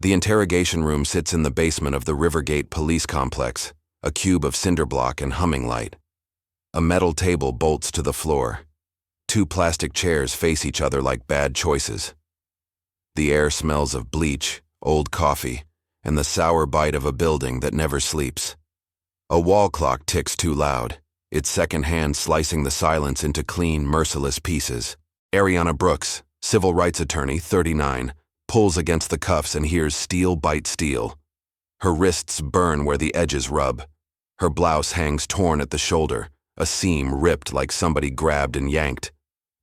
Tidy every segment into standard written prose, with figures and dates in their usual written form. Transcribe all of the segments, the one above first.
The interrogation room sits in the basement of the Rivergate Police Complex, a cube of cinder block and humming light. A metal table bolts to the floor. 2 plastic chairs face each other like bad choices. The air smells of bleach, old coffee, and the sour bite of a building that never sleeps. A wall clock ticks too loud, its second hand slicing the silence into clean, merciless pieces. Ariana Brooks, civil rights attorney, 39, pulls against the cuffs and hears steel bite steel. Her wrists burn where the edges rub. Her blouse hangs torn at the shoulder, a seam ripped like somebody grabbed and yanked.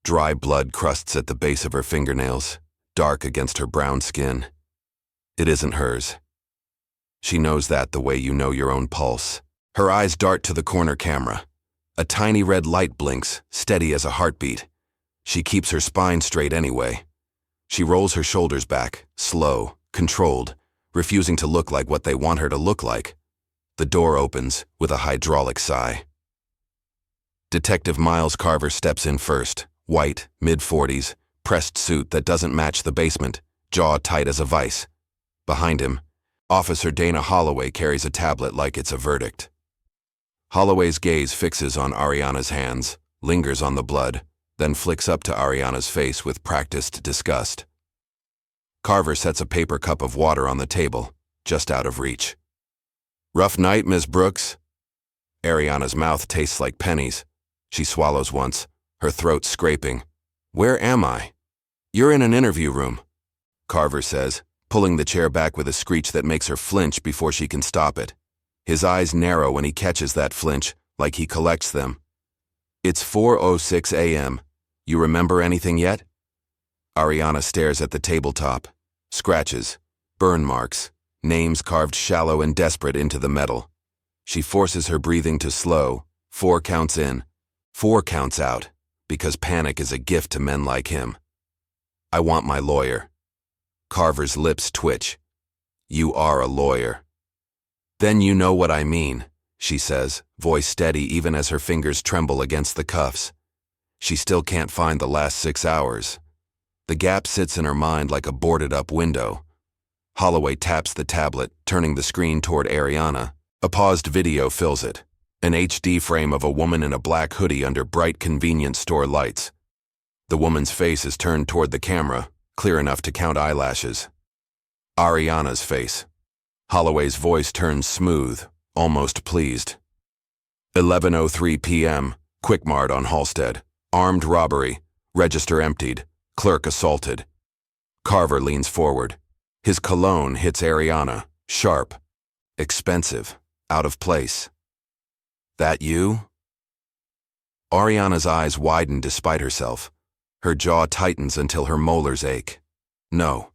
Dry blood crusts at the base of her fingernails, dark against her brown skin. It isn't hers. She knows that the way you know your own pulse. Her eyes dart to the corner camera. A tiny red light blinks, steady as a heartbeat. She keeps her spine straight anyway. She rolls her shoulders back, slow, controlled, refusing to look like what they want her to look like. The door opens with a hydraulic sigh. Detective Miles Carver steps in first, white, mid-40s, pressed suit that doesn't match the basement, jaw tight as a vice. Behind him, Officer Dana Holloway carries a tablet like it's a verdict. Holloway's gaze fixes on Ariana's hands, lingers on the blood, then flicks up to Ariana's face with practiced disgust. Carver sets a paper cup of water on the table, just out of reach. "Rough night, Miss Brooks?" Ariana's mouth tastes like pennies. She swallows once, her throat scraping. "Where am I?" "You're in an interview room," Carver says, pulling the chair back with a screech that makes her flinch before she can stop it. His eyes narrow when he catches that flinch, like he collects them. "It's 4:06 a.m. You remember anything yet?" Ariana stares at the tabletop. Scratches, burn marks, names carved shallow and desperate into the metal. She forces her breathing to slow, 4 counts in, 4 counts out, because panic is a gift to men like him. "I want my lawyer." Carver's lips twitch. "You are a lawyer." "Then you know what I mean," she says, voice steady even as her fingers tremble against the cuffs. She still can't find the last 6 hours. The gap sits in her mind like a boarded-up window. Holloway taps the tablet, turning the screen toward Ariana. A paused video fills it, an HD frame of a woman in a black hoodie under bright convenience store lights. The woman's face is turned toward the camera, clear enough to count eyelashes. Ariana's face. Holloway's voice turns smooth, almost pleased. 11:03 p.m., Quickmart on Halsted. Armed robbery, register emptied, clerk assaulted. Carver leans forward. His cologne hits Ariana, sharp, expensive, out of place. "That you?" Ariana's eyes widen despite herself. Her jaw tightens until her molars ache. "No."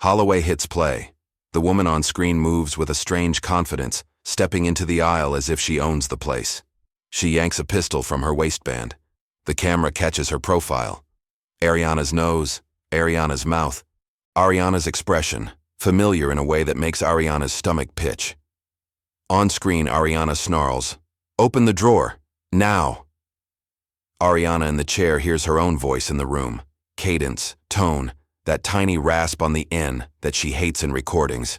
Holloway hits play. The woman on screen moves with a strange confidence, stepping into the aisle as if she owns the place. She yanks a pistol from her waistband. The camera catches her profile. Ariana's nose, Ariana's mouth, Ariana's expression, familiar in a way that makes Ariana's stomach pitch. On screen, Ariana snarls, "Open the drawer, now!" Ariana in the chair hears her own voice in the room, cadence, tone, that tiny rasp on the N that she hates in recordings.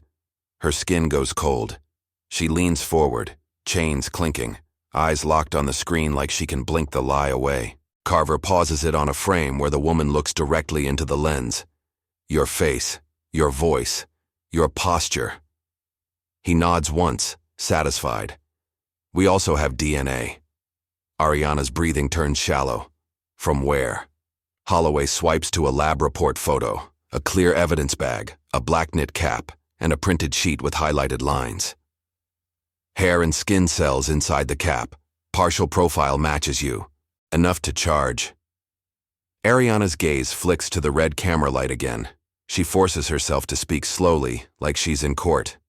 Her skin goes cold. She leans forward, chains clinking, eyes locked on the screen like she can blink the lie away. Carver pauses it on a frame where the woman looks directly into the lens. "Your face, your voice, your posture." He nods once, satisfied. "We also have DNA." Ariana's breathing turns shallow. "From where?" Holloway swipes to a lab report photo, a clear evidence bag, a black knit cap, and a printed sheet with highlighted lines. "Hair and skin cells inside the cap. Partial profile matches you. Enough to charge." Ariana's gaze flicks to the red camera light again. She forces herself to speak slowly, like she's in court.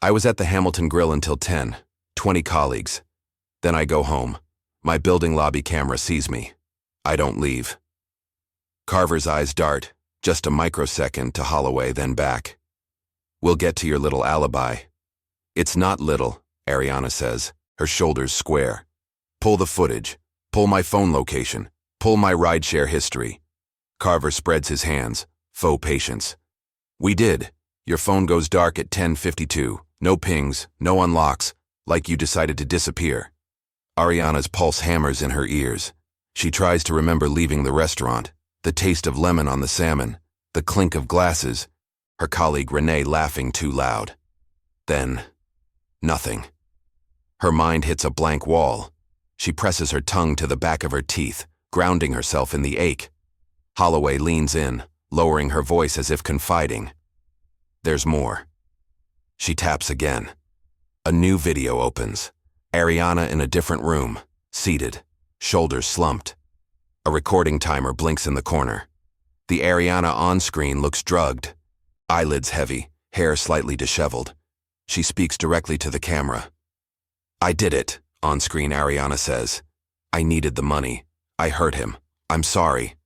"I was at the Hamilton Grill until 10, 20 colleagues. Then I go home. My building lobby camera sees me. I don't leave." Carver's eyes dart, just a microsecond to Holloway, then back. "We'll get to your little alibi." "It's not little," Ariana says, her shoulders square. "Pull the footage. Pull my phone location. Pull my rideshare history." Carver spreads his hands, faux patience. "We did. Your phone goes dark at 10:52. No pings, no unlocks, like you decided to disappear. Ariana's pulse hammers in her ears. She tries to remember leaving the restaurant, the taste of lemon on the salmon, the clink of glasses, her colleague Renee laughing too loud. Then, nothing. Her mind hits a blank wall. She presses her tongue to the back of her teeth, grounding herself in the ache. Holloway leans in, lowering her voice as if confiding. There's more. She taps again. A new video opens. Ariana in a different room, seated, shoulders slumped. A recording timer blinks in the corner. The Ariana on screen looks drugged, eyelids heavy, hair slightly disheveled. She speaks directly to the camera. I did it, on-screen Ariana says. I needed the money. I hurt him. I'm sorry.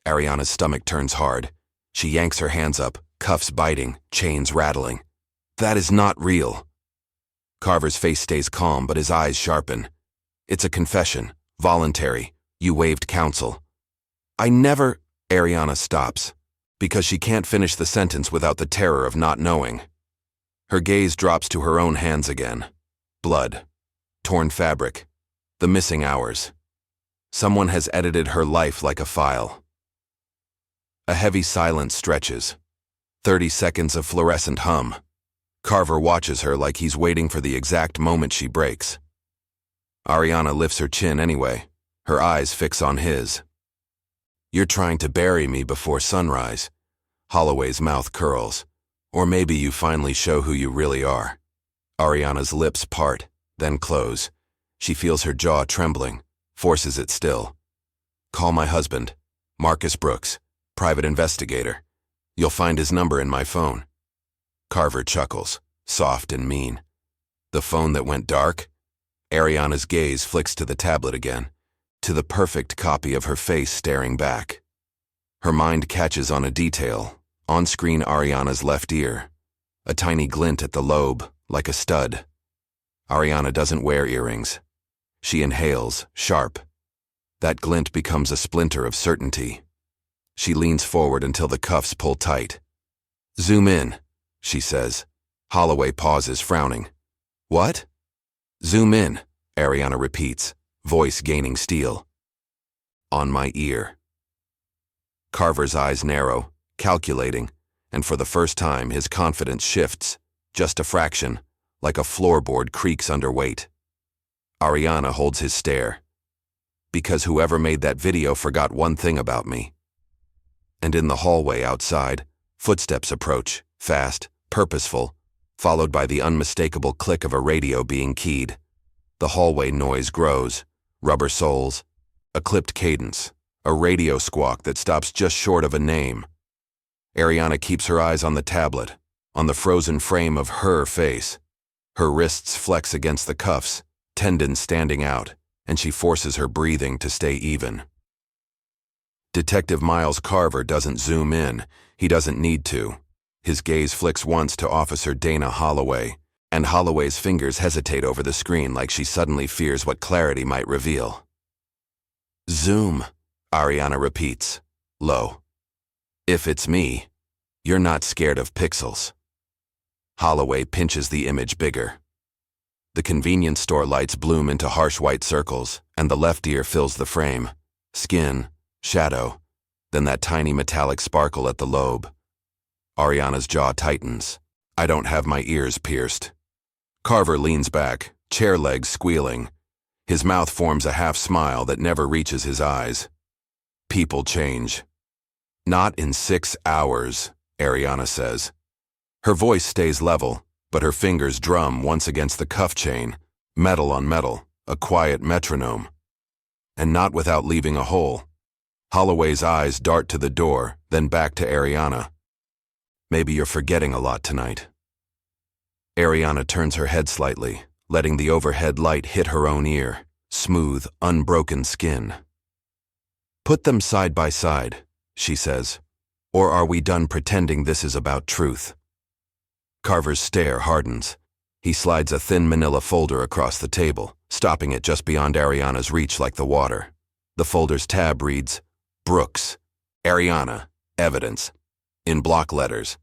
Ariana's stomach turns hard. She yanks her hands up, cuffs biting, chains rattling. That is not real. Carver's face stays calm, but his eyes sharpen. It's a confession, voluntary. You waived counsel. I never... Ariana stops, because she can't finish the sentence without the terror of not knowing. Her gaze drops to her own hands again. Blood. Torn fabric. The missing hours. Someone has edited her life like a file. A heavy silence stretches. 30 seconds of fluorescent hum. Carver watches her like he's waiting for the exact moment she breaks. Ariana lifts her chin anyway. Her eyes fix on his. You're trying to bury me before sunrise. Holloway's mouth curls. Or maybe you finally show who you really are. Ariana's lips part, then close. She feels her jaw trembling, forces it still. Call my husband, Marcus Brooks, private investigator. You'll find his number in my phone. Carver chuckles, soft and mean. The phone that went dark? Ariana's gaze flicks to the tablet again, to the perfect copy of her face staring back. Her mind catches on a detail, on-screen Ariana's left ear, a tiny glint at the lobe, like a stud. Ariana doesn't wear earrings. She inhales, sharp. That glint becomes a splinter of certainty. She leans forward until the cuffs pull tight. Zoom in, she says. Holloway pauses, frowning. What? Zoom in, Ariana repeats, voice gaining steel. On my ear. Carver's eyes narrow, calculating, and for the first time his confidence shifts, just a fraction, like a floorboard creaks under weight. Ariana holds his stare. Because whoever made that video forgot one thing about me. And in the hallway outside, footsteps approach, fast, purposeful, followed by the unmistakable click of a radio being keyed. The hallway noise grows, rubber soles, a clipped cadence, a radio squawk that stops just short of a name. Ariana keeps her eyes on the tablet, on the frozen frame of her face. Her wrists flex against the cuffs, tendons standing out, and she forces her breathing to stay even. Detective Miles Carver doesn't zoom in. He doesn't need to. His gaze flicks once to Officer Dana Holloway, and Holloway's fingers hesitate over the screen like she suddenly fears what clarity might reveal. Zoom, Ariana repeats, low. If it's me, you're not scared of pixels. Holloway pinches the image bigger. The convenience store lights bloom into harsh white circles, and the left ear fills the frame. Skin, shadow, then that tiny metallic sparkle at the lobe. Ariana's jaw tightens. I don't have my ears pierced. Carver leans back, chair legs squealing. His mouth forms a half smile that never reaches his eyes. People change. Not in 6 hours, Ariana says. Her voice stays level, but her fingers drum once against the cuff chain, metal on metal, a quiet metronome. And not without leaving a hole. Holloway's eyes dart to the door, then back to Ariana. Maybe you're forgetting a lot tonight. Ariana turns her head slightly, letting the overhead light hit her own ear, smooth, unbroken skin. Put them side by side, she says. Or are we done pretending this is about truth? Carver's stare hardens. He slides a thin manila folder across the table, stopping it just beyond Ariana's reach like the water. The folder's tab reads, Brooks, Ariana, evidence, in block letters.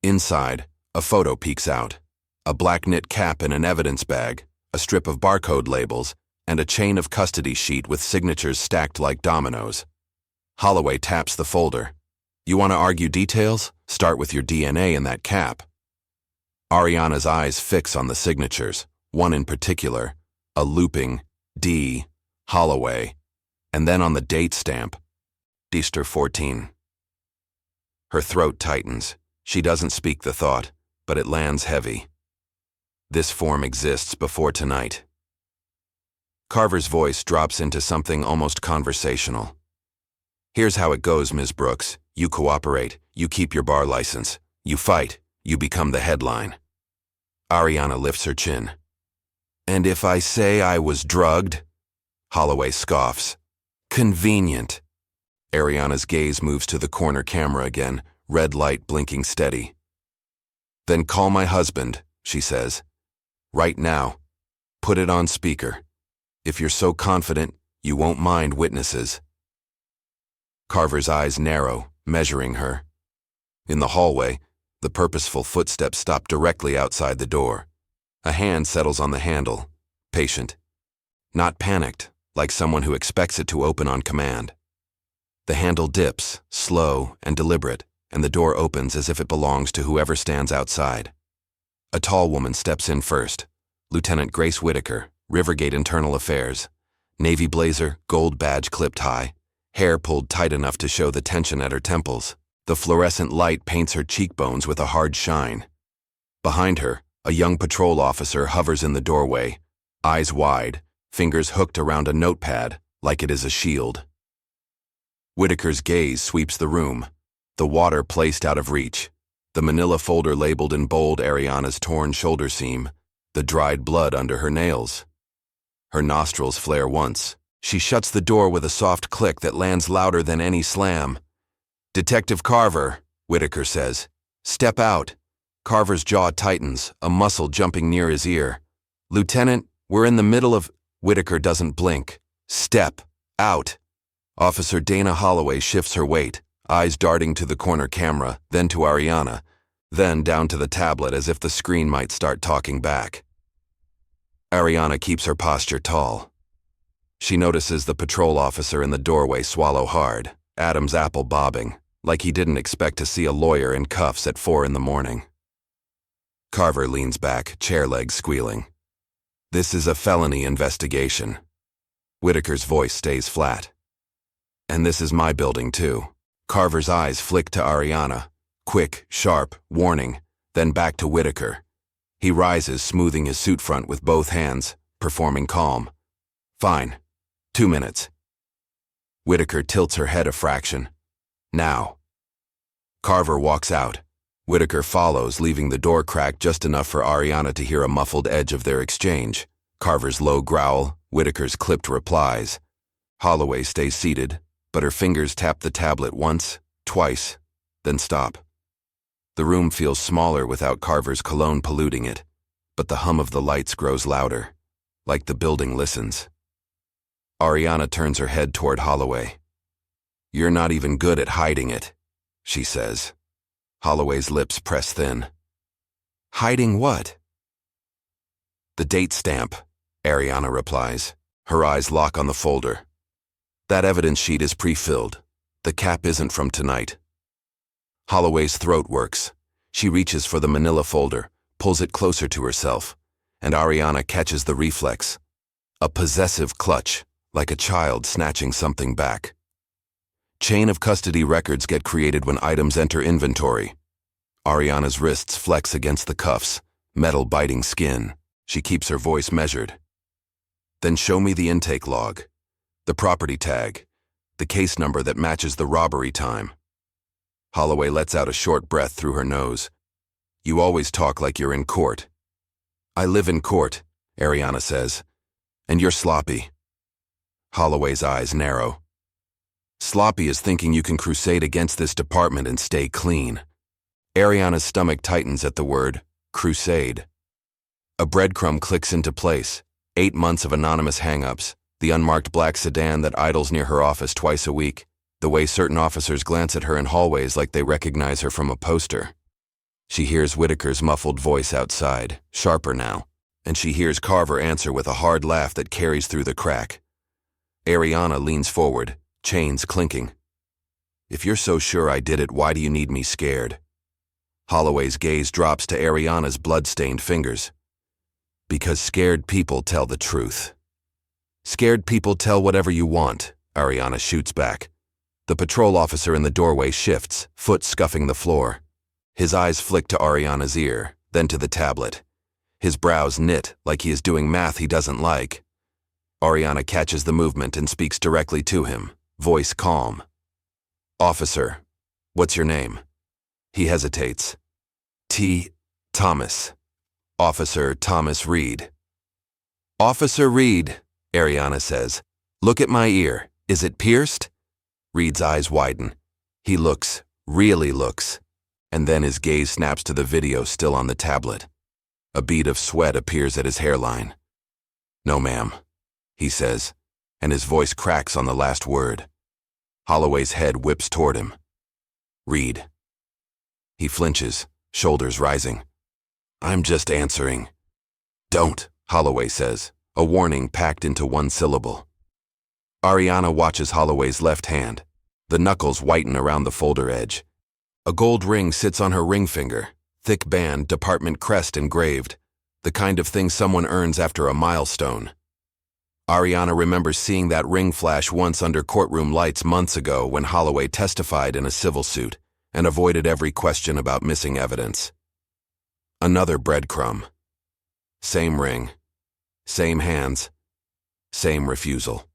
Inside, a photo peeks out. A black knit cap in an evidence bag, a strip of barcode labels, and a chain of custody sheet with signatures stacked like dominoes. Holloway taps the folder. You want to argue details? Start with your DNA in that cap. Ariana's eyes fix on the signatures, one in particular, a looping D, Holloway, and then on the date stamp, Easter 14. Her throat tightens. She doesn't speak the thought, but it lands heavy. This form exists before tonight. Carver's voice drops into something almost conversational. Here's how it goes, Ms. Brooks. You cooperate, you keep your bar license, you fight, you become the headline. Ariana lifts her chin. And if I say I was drugged? Holloway scoffs. Convenient. Ariana's gaze moves to the corner camera again, red light blinking steady. Then call my husband, she says. Right now. Put it on speaker. If you're so confident, you won't mind witnesses. Carver's eyes narrow, measuring her. In the hallway, the purposeful footsteps stop directly outside the door. A hand settles on the handle, patient. Not panicked, like someone who expects it to open on command. The handle dips, slow and deliberate, and the door opens as if it belongs to whoever stands outside. A tall woman steps in first. Lieutenant Grace Whitaker, Rivergate Internal Affairs. Navy blazer, gold badge clipped high, hair pulled tight enough to show the tension at her temples. The fluorescent light paints her cheekbones with a hard shine. Behind her, a young patrol officer hovers in the doorway, eyes wide, fingers hooked around a notepad like it is a shield. Whitaker's gaze sweeps the room, the water placed out of reach, the manila folder labeled in bold Ariana's torn shoulder seam, the dried blood under her nails. Her nostrils flare once. She shuts the door with a soft click that lands louder than any slam. Detective Carver, Whitaker says. Step out. Carver's jaw tightens, a muscle jumping near his ear. Lieutenant, we're in the middle of... Whitaker doesn't blink. Step out. Officer Dana Holloway shifts her weight, eyes darting to the corner camera, then to Ariana, then down to the tablet as if the screen might start talking back. Ariana keeps her posture tall. She notices the patrol officer in the doorway swallow hard, Adam's apple bobbing, like he didn't expect to see a lawyer in cuffs at 4 a.m. Carver leans back, chair legs squealing. This is a felony investigation. Whitaker's voice stays flat. And this is my building, too. Carver's eyes flick to Ariana. Quick, sharp, warning, then back to Whitaker. He rises, smoothing his suit front with both hands, performing calm. Fine. 2 minutes. Whitaker tilts her head a fraction. Now. Carver walks out. Whitaker follows, leaving the door cracked just enough for Ariana to hear a muffled edge of their exchange. Carver's low growl, Whitaker's clipped replies. Holloway stays seated, but her fingers tap the tablet once, twice, then stop. The room feels smaller without Carver's cologne polluting it, but the hum of the lights grows louder, like the building listens. Ariana turns her head toward Holloway. You're not even good at hiding it, she says. Holloway's lips press thin. Hiding what? The date stamp, Ariana replies. Her eyes lock on the folder. That evidence sheet is pre-filled. The cap isn't from tonight. Holloway's throat works. She reaches for the manila folder, pulls it closer to herself, and Ariana catches the reflex. A possessive clutch, like a child snatching something back. Chain of custody records get created when items enter inventory. Ariana's wrists flex against the cuffs, metal biting skin. She keeps her voice measured. Then show me the intake log, the property tag, the case number that matches the robbery time. Holloway lets out a short breath through her nose. You always talk like you're in court. I live in court, Ariana says, and you're sloppy. Holloway's eyes narrow. Sloppy is thinking you can crusade against this department and stay clean. Ariana's stomach tightens at the word, crusade. A breadcrumb clicks into place. 8 months of anonymous hang-ups, the unmarked black sedan that idles near her office twice a week, the way certain officers glance at her in hallways like they recognize her from a poster. She hears Whitaker's muffled voice outside, sharper now, and she hears Carver answer with a hard laugh that carries through the crack. Ariana leans forward, chains clinking. "If you're so sure I did it, why do you need me scared?" Holloway's gaze drops to Ariana's blood-stained fingers. "Because scared people tell the truth." "Scared people tell whatever you want," Ariana shoots back. The patrol officer in the doorway shifts, foot scuffing the floor. His eyes flick to Ariana's ear, then to the tablet. His brows knit like he is doing math he doesn't like. Ariana catches the movement and speaks directly to him, voice calm. "Officer, what's your name?" He hesitates. Thomas. "Officer Thomas Reed." "Officer Reed," Ariana says. "Look at my ear. Is it pierced?" Reed's eyes widen. He looks, really looks, and then his gaze snaps to the video still on the tablet. A bead of sweat appears at his hairline. "No, ma'am," he says, and his voice cracks on the last word. Holloway's head whips toward him. "Reed." He flinches, shoulders rising. "I'm just answering." "Don't," Holloway says, a warning packed into one syllable. Ariana watches Holloway's left hand. The knuckles whiten around the folder edge. A gold ring sits on her ring finger, thick band, department crest engraved, the kind of thing someone earns after a milestone. Ariana remembers seeing that ring flash once under courtroom lights months ago when Holloway testified in a civil suit and avoided every question about missing evidence. Another breadcrumb. Same ring, same hands, same refusal.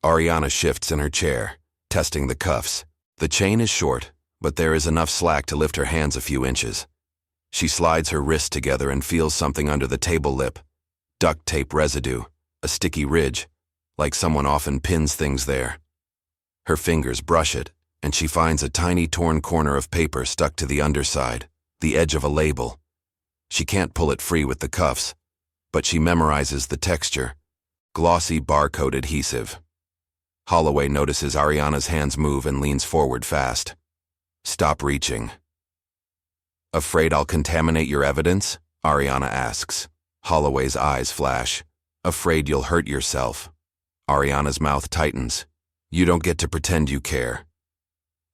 Ariana shifts in her chair, testing the cuffs. The chain is short, but there is enough slack to lift her hands a few inches. She slides her wrists together and feels something under the table lip. Duct tape residue, a sticky ridge, like someone often pins things there. Her fingers brush it, and she finds a tiny torn corner of paper stuck to the underside, the edge of a label. She can't pull it free with the cuffs, but she memorizes the texture. Glossy barcode adhesive. Holloway notices Ariana's hands move and leans forward fast. "Stop reaching." "Afraid I'll contaminate your evidence?" Ariana asks. Holloway's eyes flash. "Afraid you'll hurt yourself." Ariana's mouth tightens. "You don't get to pretend you care."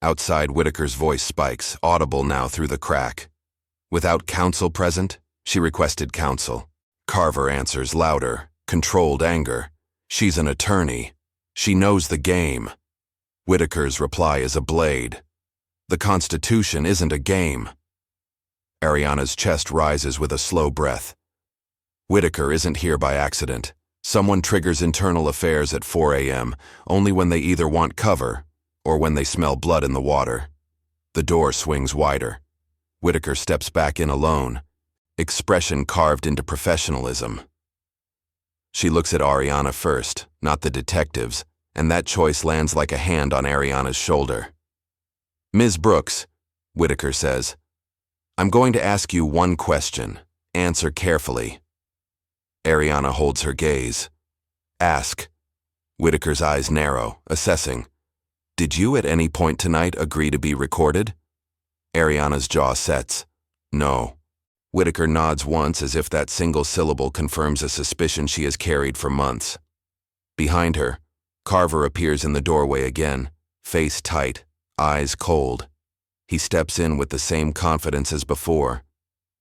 Outside, Whitaker's voice spikes, audible now through the crack. "Without counsel present?" She requested counsel. Carver answers louder, controlled anger. "She's an attorney. She knows the game." Whitaker's reply is a blade. "The Constitution isn't a game." Ariana's chest rises with a slow breath. Whitaker isn't here by accident. Someone triggers internal affairs at 4 a.m. only when they either want cover or when they smell blood in the water. The door swings wider. Whitaker steps back in alone, expression carved into professionalism. She looks at Ariana first, not the detectives, and that choice lands like a hand on Ariana's shoulder. "Ms. Brooks," Whitaker says, "I'm going to ask you one question. Answer carefully." Ariana holds her gaze. "Ask." Whitaker's eyes narrow, assessing. "Did you at any point tonight agree to be recorded?" Ariana's jaw sets. "No." Whitaker nods once as if that single syllable confirms a suspicion she has carried for months. Behind her, Carver appears in the doorway again, face tight, eyes cold. He steps in with the same confidence as before,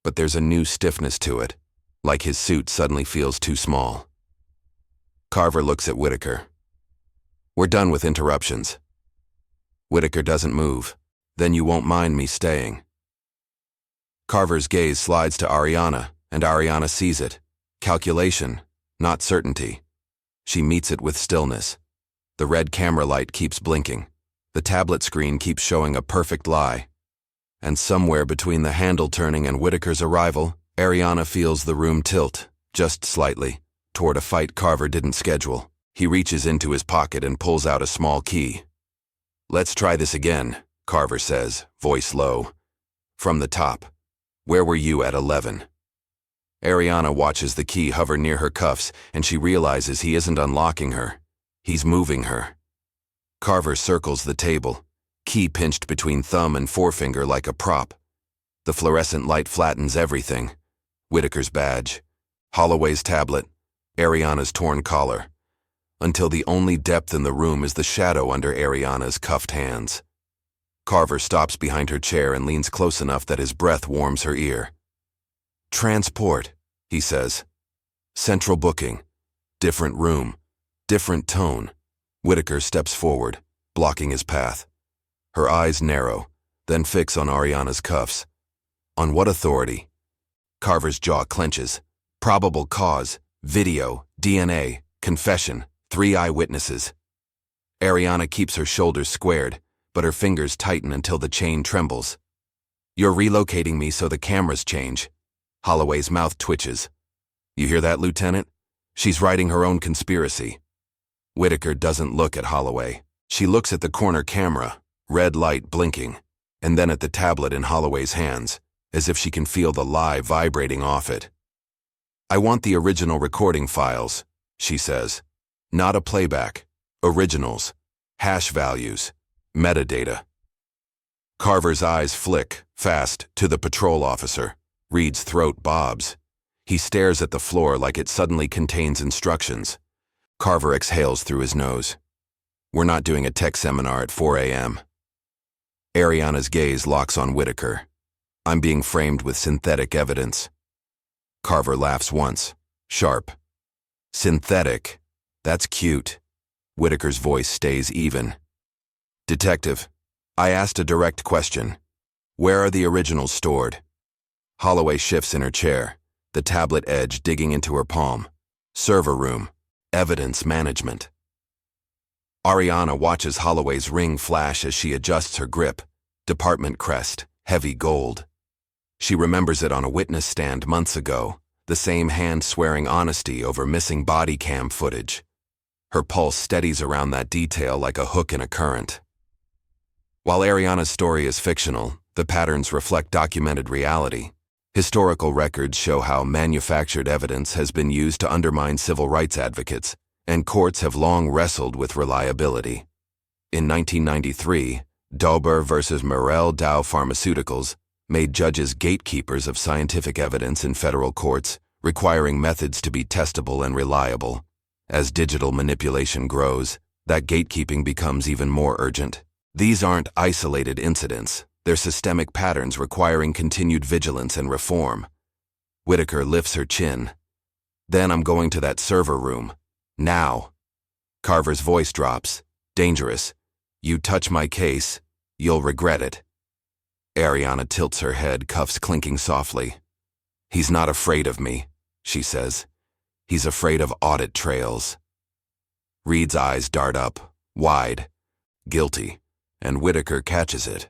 but there's a new stiffness to it, like his suit suddenly feels too small. Carver looks at Whitaker. "We're done with interruptions." Whitaker doesn't move. "Then you won't mind me staying." Carver's gaze slides to Ariana, and Ariana sees it. Calculation, not certainty. She meets it with stillness. The red camera light keeps blinking. The tablet screen keeps showing a perfect lie. And somewhere between the handle turning and Whitaker's arrival, Ariana feels the room tilt, just slightly, toward a fight Carver didn't schedule. He reaches into his pocket and pulls out a small key. "Let's try this again," Carver says, voice low. "From the top. Where were you at 11? Ariana watches the key hover near her cuffs, and she realizes he isn't unlocking her. He's moving her. Carver circles the table, key pinched between thumb and forefinger like a prop. The fluorescent light flattens everything. Whitaker's badge, Holloway's tablet, Ariana's torn collar, until the only depth in the room is the shadow under Ariana's cuffed hands. Carver stops behind her chair and leans close enough that his breath warms her ear. Transport, he says. Central booking. Different room. Different tone. Whitaker steps forward, blocking his path. Her eyes narrow, then fix on Ariana's cuffs. On what authority? Carver's jaw clenches. Probable cause, video, DNA, confession, 3 eyewitnesses. Ariana keeps her shoulders squared, but her fingers tighten until the chain trembles. You're relocating me so the cameras change. Holloway's mouth twitches. You hear that, Lieutenant? She's writing her own conspiracy. Whitaker doesn't look at Holloway. She looks at the corner camera, red light blinking, and then at the tablet in Holloway's hands, as if she can feel the lie vibrating off it. I want the original recording files, she says. Not a playback. Originals. Hash values. Metadata. Carver's eyes flick, fast, to the patrol officer. Reed's throat bobs. He stares at the floor like it suddenly contains instructions. Carver exhales through his nose. We're not doing a tech seminar at 4 a.m. Ariana's gaze locks on Whitaker. I'm being framed with synthetic evidence. Carver laughs once, sharp. Synthetic. That's cute. Whitaker's voice stays even. Detective, I asked a direct question. Where are the originals stored? Holloway shifts in her chair, the tablet edge digging into her palm. Server room. Evidence management. Ariana watches Holloway's ring flash as she adjusts her grip. Department crest, heavy gold. She remembers it on a witness stand months ago, the same hand swearing honesty over missing body cam footage. Her pulse steadies around that detail like a hook in a current. While Ariana's story is fictional, the patterns reflect documented reality. Historical records show how manufactured evidence has been used to undermine civil rights advocates, and courts have long wrestled with reliability. In 1993, Dauber versus Morel Dow Pharmaceuticals made judges gatekeepers of scientific evidence in federal courts, requiring methods to be testable and reliable. As digital manipulation grows, that gatekeeping becomes even more urgent. These aren't isolated incidents. They're systemic patterns requiring continued vigilance and reform. Whitaker lifts her chin. Then I'm going to that server room. Now. Carver's voice drops. Dangerous. You touch my case, you'll regret it. Ariana tilts her head, cuffs clinking softly. He's not afraid of me, she says. He's afraid of audit trails. Reed's eyes dart up, wide, guilty, and Whitaker catches it.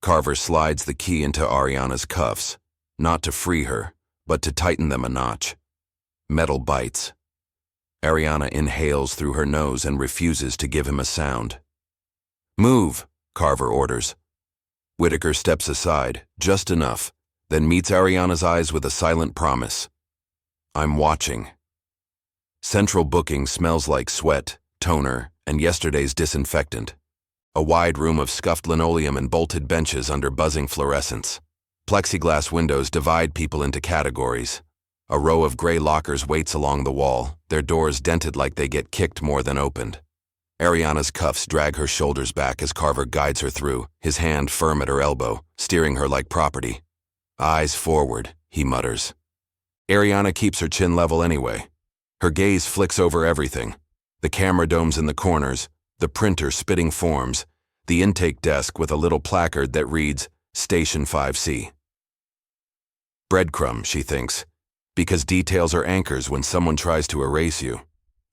Carver slides the key into Ariana's cuffs, not to free her, but to tighten them a notch. Metal bites. Ariana inhales through her nose and refuses to give him a sound. Move, Carver orders. Whitaker steps aside, just enough, then meets Ariana's eyes with a silent promise. I'm watching. Central booking smells like sweat, toner, and yesterday's disinfectant. A wide room of scuffed linoleum and bolted benches under buzzing fluorescents. Plexiglass windows divide people into categories. A row of gray lockers waits along the wall, their doors dented like they get kicked more than opened. Ariana's cuffs drag her shoulders back as Carver guides her through, his hand firm at her elbow, steering her like property. Eyes forward, he mutters. Ariana keeps her chin level anyway. Her gaze flicks over everything. The camera domes in the corners, the printer spitting forms, the intake desk with a little placard that reads, Station 5C. Breadcrumb, she thinks, because details are anchors when someone tries to erase you.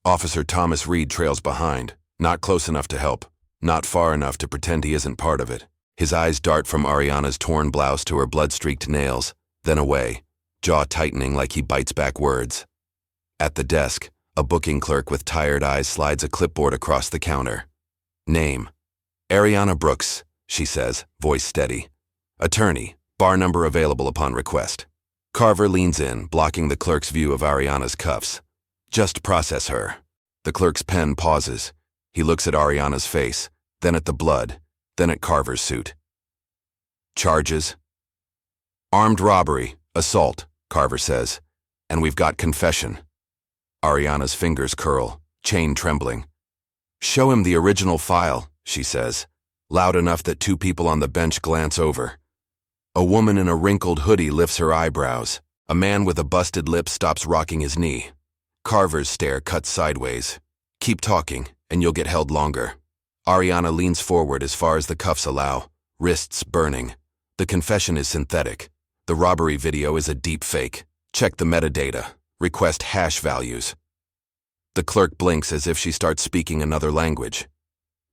Officer Thomas Reed trails behind, not close enough to help, not far enough to pretend he isn't part of it. His eyes dart from Ariana's torn blouse to her blood-streaked nails, then away, jaw tightening like he bites back words. At the desk, a booking clerk with tired eyes slides a clipboard across the counter. Name. Ariana Brooks, she says, voice steady. Attorney, bar number available upon request. Carver leans in, blocking the clerk's view of Ariana's cuffs. Just process her. The clerk's pen pauses. He looks at Ariana's face, then at the blood, then at Carver's suit. Charges, Armed robbery, assault, Carver says. And we've got confession. Ariana's fingers curl, chain trembling. Show him the original file, she says, loud enough that two people on the bench glance over. A woman in a wrinkled hoodie lifts her eyebrows. A man with a busted lip stops rocking his knee. Carver's stare cuts sideways. Keep talking, and you'll get held longer. Ariana leans forward as far as the cuffs allow, wrists burning. The confession is synthetic. The robbery video is a deep fake. Check the metadata. Request hash values. The clerk blinks as if she starts speaking another language.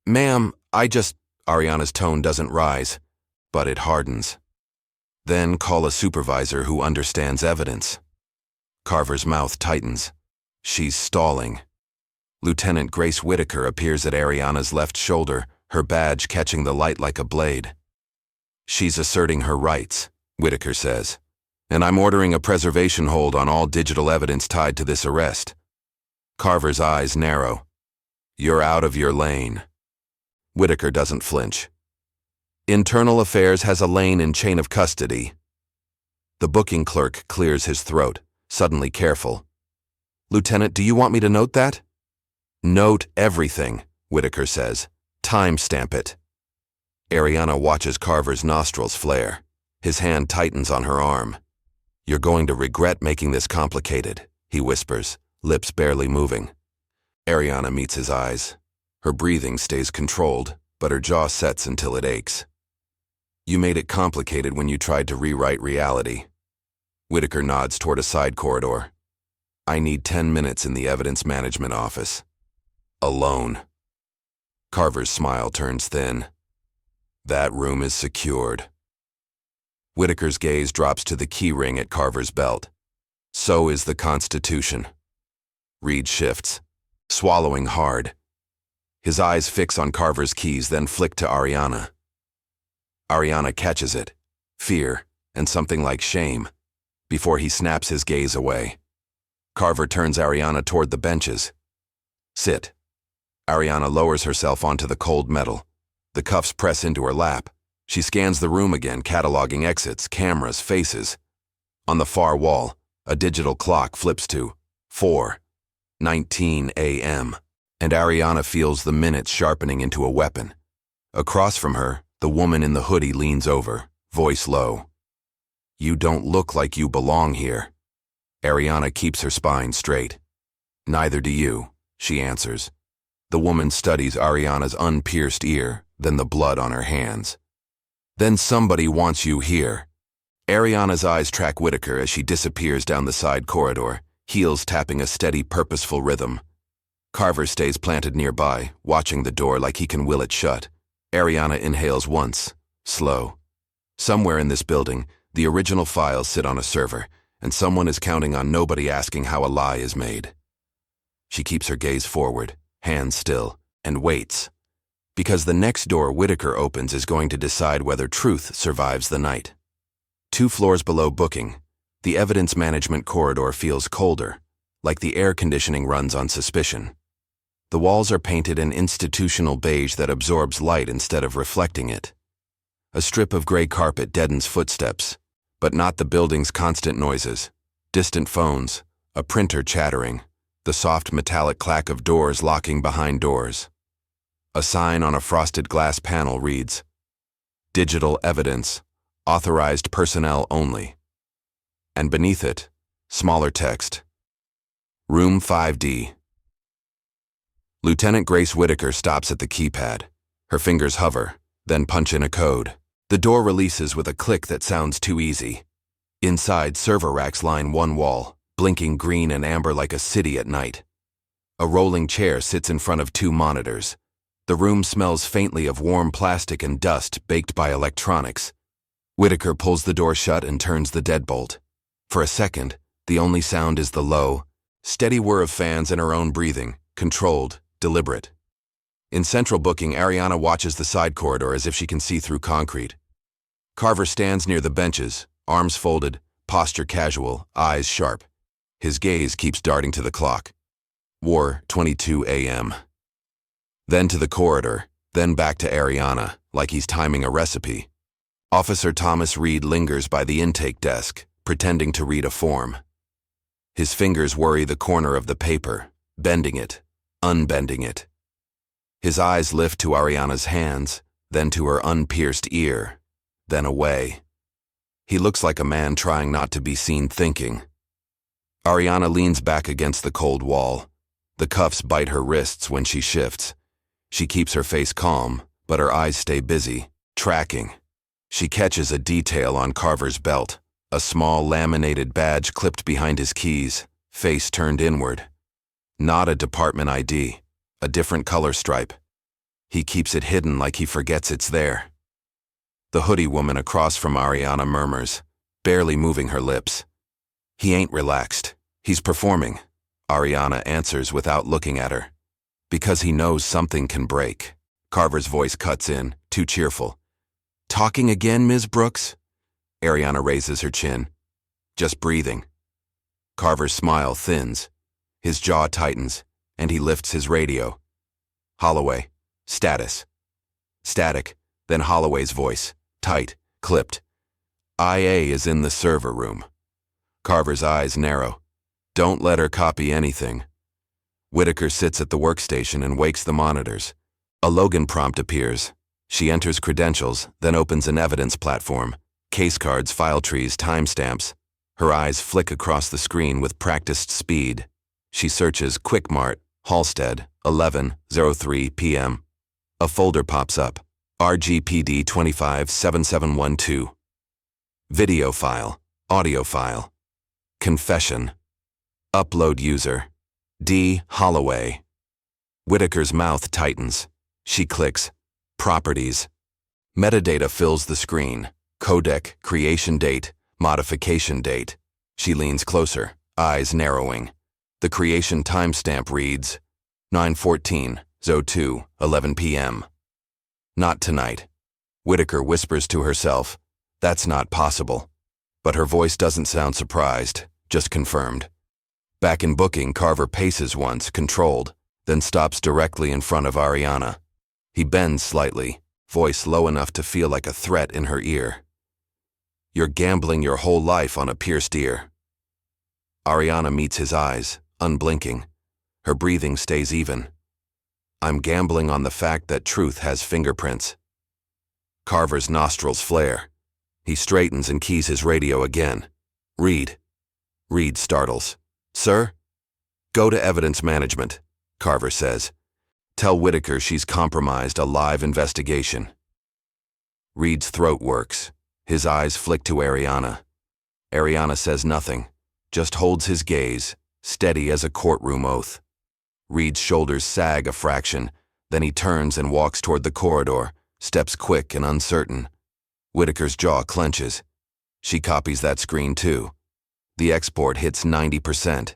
Ma'am, Ariana's tone doesn't rise, but it hardens. Then call a supervisor who understands evidence. Carver's mouth tightens. She's stalling. Lieutenant Grace Whitaker appears at Ariana's left shoulder, her badge catching the light like a blade. She's asserting her rights, Whitaker says, and I'm ordering a preservation hold on all digital evidence tied to this arrest. Carver's eyes narrow. You're out of your lane. Whitaker doesn't flinch. Internal Affairs has a lane in chain of custody. The booking clerk clears his throat, suddenly careful. Lieutenant, do you want me to note that? Note everything, Whitaker says. Timestamp it. Ariana watches Carver's nostrils flare. His hand tightens on her arm. You're going to regret making this complicated, he whispers, lips barely moving. Ariana meets his eyes. Her breathing stays controlled, but her jaw sets until it aches. You made it complicated when you tried to rewrite reality. Whitaker nods toward a side corridor. I need 10 minutes in the evidence management office. Alone. Carver's smile turns thin. That room is secured. Whitaker's gaze drops to the key ring at Carver's belt. So is the Constitution. Reed shifts, swallowing hard. His eyes fix on Carver's keys, then flick to Ariana. Ariana catches it, fear, and something like shame, before he snaps his gaze away. Carver turns Ariana toward the benches. Sit. Ariana lowers herself onto the cold metal. The cuffs press into her lap. She scans the room again, cataloging exits, cameras, faces. On the far wall, a digital clock flips to 4:19 a.m., and Ariana feels the minutes sharpening into a weapon. Across from her, the woman in the hoodie leans over, voice low. You don't look like you belong here. Ariana keeps her spine straight. Neither do you, she answers. The woman studies Ariana's unpierced ear, then the blood on her hands. Then somebody wants you here. Ariana's eyes track Whitaker as she disappears down the side corridor, heels tapping a steady, purposeful rhythm. Carver stays planted nearby, watching the door like he can will it shut. Ariana inhales once, slow. Somewhere in this building, the original files sit on a server, and someone is counting on nobody asking how a lie is made. She keeps her gaze forward, hands still, and waits. Because the next door Whitaker opens is going to decide whether truth survives the night. 2 floors below booking, the evidence management corridor feels colder, like the air conditioning runs on suspicion. The walls are painted an institutional beige that absorbs light instead of reflecting it. A strip of gray carpet deadens footsteps, but not the building's constant noises. Distant phones, a printer chattering, the soft metallic clack of doors locking behind doors. A sign on a frosted glass panel reads, Digital Evidence, Authorized Personnel Only. And beneath it, smaller text, Room 5D. Lieutenant Grace Whitaker stops at the keypad. Her fingers hover, then punch in a code. The door releases with a click that sounds too easy. Inside, server racks line one wall, blinking green and amber like a city at night. A rolling chair sits in front of 2 monitors. The room smells faintly of warm plastic and dust baked by electronics. Whitaker pulls the door shut and turns the deadbolt. For a second, the only sound is the low, steady whir of fans and her own breathing, controlled, deliberate. In central booking, Ariana watches the side corridor as if she can see through concrete. Carver stands near the benches, arms folded, posture casual, eyes sharp. His gaze keeps darting to the clock. 4:22 a.m. Then to the corridor, then back to Ariana, like he's timing a recipe. Officer Thomas Reed lingers by the intake desk, pretending to read a form. His fingers worry the corner of the paper, bending it, unbending it. His eyes lift to Ariana's hands, then to her unpierced ear, then away. He looks like a man trying not to be seen thinking. Ariana leans back against the cold wall. The cuffs bite her wrists when she shifts. She keeps her face calm, but her eyes stay busy, tracking. She catches a detail on Carver's belt, a small laminated badge clipped behind his keys, face turned inward. Not a department ID, a different color stripe. He keeps it hidden like he forgets it's there. The hoodie woman across from Ariana murmurs, barely moving her lips. He ain't relaxed. He's performing, Ariana answers without looking at her. Because he knows something can break. Carver's voice cuts in, too cheerful. Talking again, Ms. Brooks? Ariana raises her chin. Just breathing. Carver's smile thins. His jaw tightens, and he lifts his radio. Holloway. Status. Static, then Holloway's voice. Tight, clipped. IA is in the server room. Carver's eyes narrow. Don't let her copy anything. Whitaker sits at the workstation and wakes the monitors. A Logan prompt appears. She enters credentials, then opens an evidence platform. Case cards, file trees, timestamps. Her eyes flick across the screen with practiced speed. She searches Quick Mart, Halstead, 11:03 p.m. A folder pops up. RGPD 257712. Video file, audio file. Confession. Upload user. D. Holloway. Whitaker's mouth tightens. She clicks. Properties. Metadata fills the screen. Codec, creation date, modification date. She leans closer, eyes narrowing. The creation timestamp reads 9:14:02, 11 p.m. Not tonight. Whitaker whispers to herself, that's not possible. But her voice doesn't sound surprised, just confirmed. Back in booking, Carver paces once, controlled, then stops directly in front of Ariana. He bends slightly, voice low enough to feel like a threat in her ear. You're gambling your whole life on a pierced ear. Ariana meets his eyes, unblinking. Her breathing stays even. I'm gambling on the fact that truth has fingerprints. Carver's nostrils flare. He straightens and keys his radio again. Reed. Reed startles. Sir? Go to evidence management, Carver says. Tell Whitaker she's compromised a live investigation. Reed's throat works. His eyes flick to Ariana. Ariana says nothing, just holds his gaze, steady as a courtroom oath. Reed's shoulders sag a fraction, then he turns and walks toward the corridor, steps quick and uncertain. Whitaker's jaw clenches. She copies that screen too. The export hits 90%.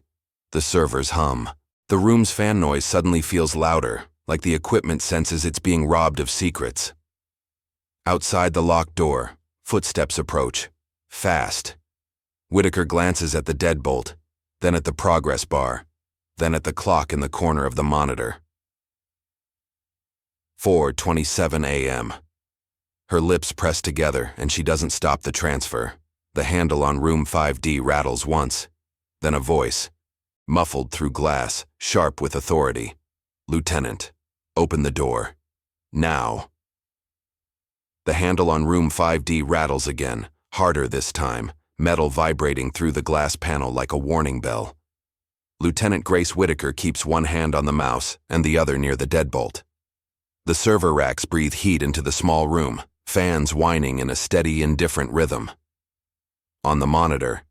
The servers hum. The room's fan noise suddenly feels louder, like the equipment senses it's being robbed of secrets. Outside the locked door, footsteps approach. Fast. Whitaker glances at the deadbolt, then at the progress bar, then at the clock in the corner of the monitor. 4:27 a.m. Her lips press together and she doesn't stop the transfer. The handle on room 5D rattles once, then a voice, muffled through glass, sharp with authority. Lieutenant, open the door. Now. The handle on room 5D rattles again, harder this time, metal vibrating through the glass panel like a warning bell. Lieutenant Grace Whitaker keeps one hand on the mouse and the other near the deadbolt. The server racks breathe heat into the small room, fans whining in a steady, indifferent rhythm. On the monitor,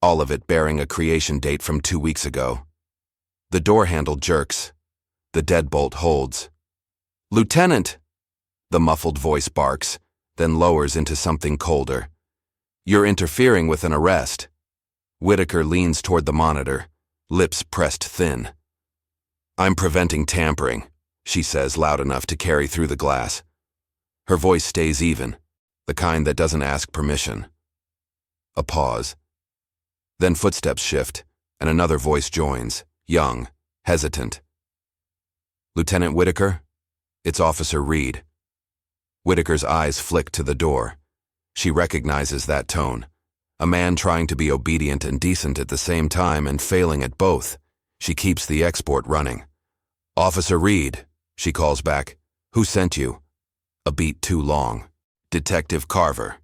all of it bearing a creation date from 2 weeks ago. The door handle jerks. The deadbolt holds. Lieutenant! The muffled voice barks, then lowers into something colder. You're interfering with an arrest. Whitaker leans toward the monitor, lips pressed thin. I'm preventing tampering, she says loud enough to carry through the glass. Her voice stays even, the kind that doesn't ask permission. A pause. Then footsteps shift, and another voice joins, young, hesitant. Lieutenant Whitaker? It's Officer Reed. Whitaker's eyes flick to the door. She recognizes that tone. A man trying to be obedient and decent at the same time and failing at both. She keeps the export running. "Officer Reed," she calls back. "Who sent you?" A beat too long. "Detective Carver."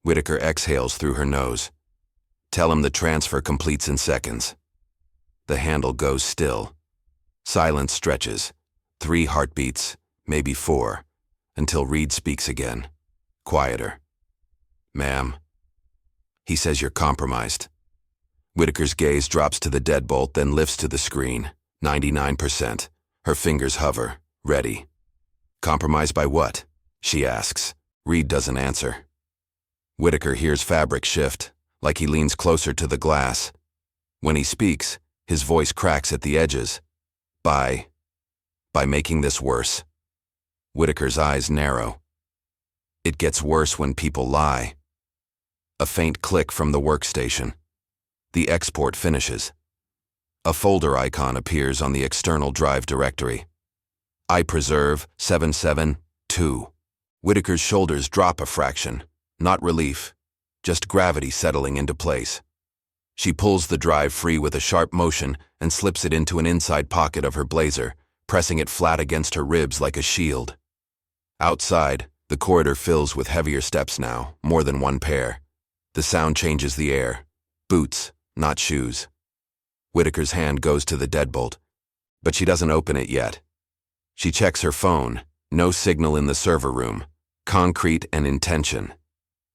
Whitaker exhales through her nose. "Tell him the transfer completes in seconds." The handle goes still. Silence stretches. 3 heartbeats, maybe 4, until Reed speaks again. Quieter. "Ma'am." He says, "You're compromised." Whitaker's gaze drops to the deadbolt, then lifts to the screen. 99%. Her fingers hover, ready. "Compromised by what?" she asks. Reed doesn't answer. Whitaker hears fabric shift, like he leans closer to the glass. When he speaks, his voice cracks at the edges. By making this worse." Whitaker's eyes narrow. "It gets worse when people lie." A faint click from the workstation. The export finishes. A folder icon appears on the external drive directory. "I preserve 772. Whitaker's shoulders drop a fraction. Not relief, just gravity settling into place. She pulls the drive free with a sharp motion and slips it into an inside pocket of her blazer, pressing it flat against her ribs like a shield. Outside, the corridor fills with heavier steps now, more than one pair. The sound changes the air. Boots, not shoes. Whitaker's hand goes to the deadbolt, but she doesn't open it yet. She checks her phone. No signal in the server room. Concrete and intention.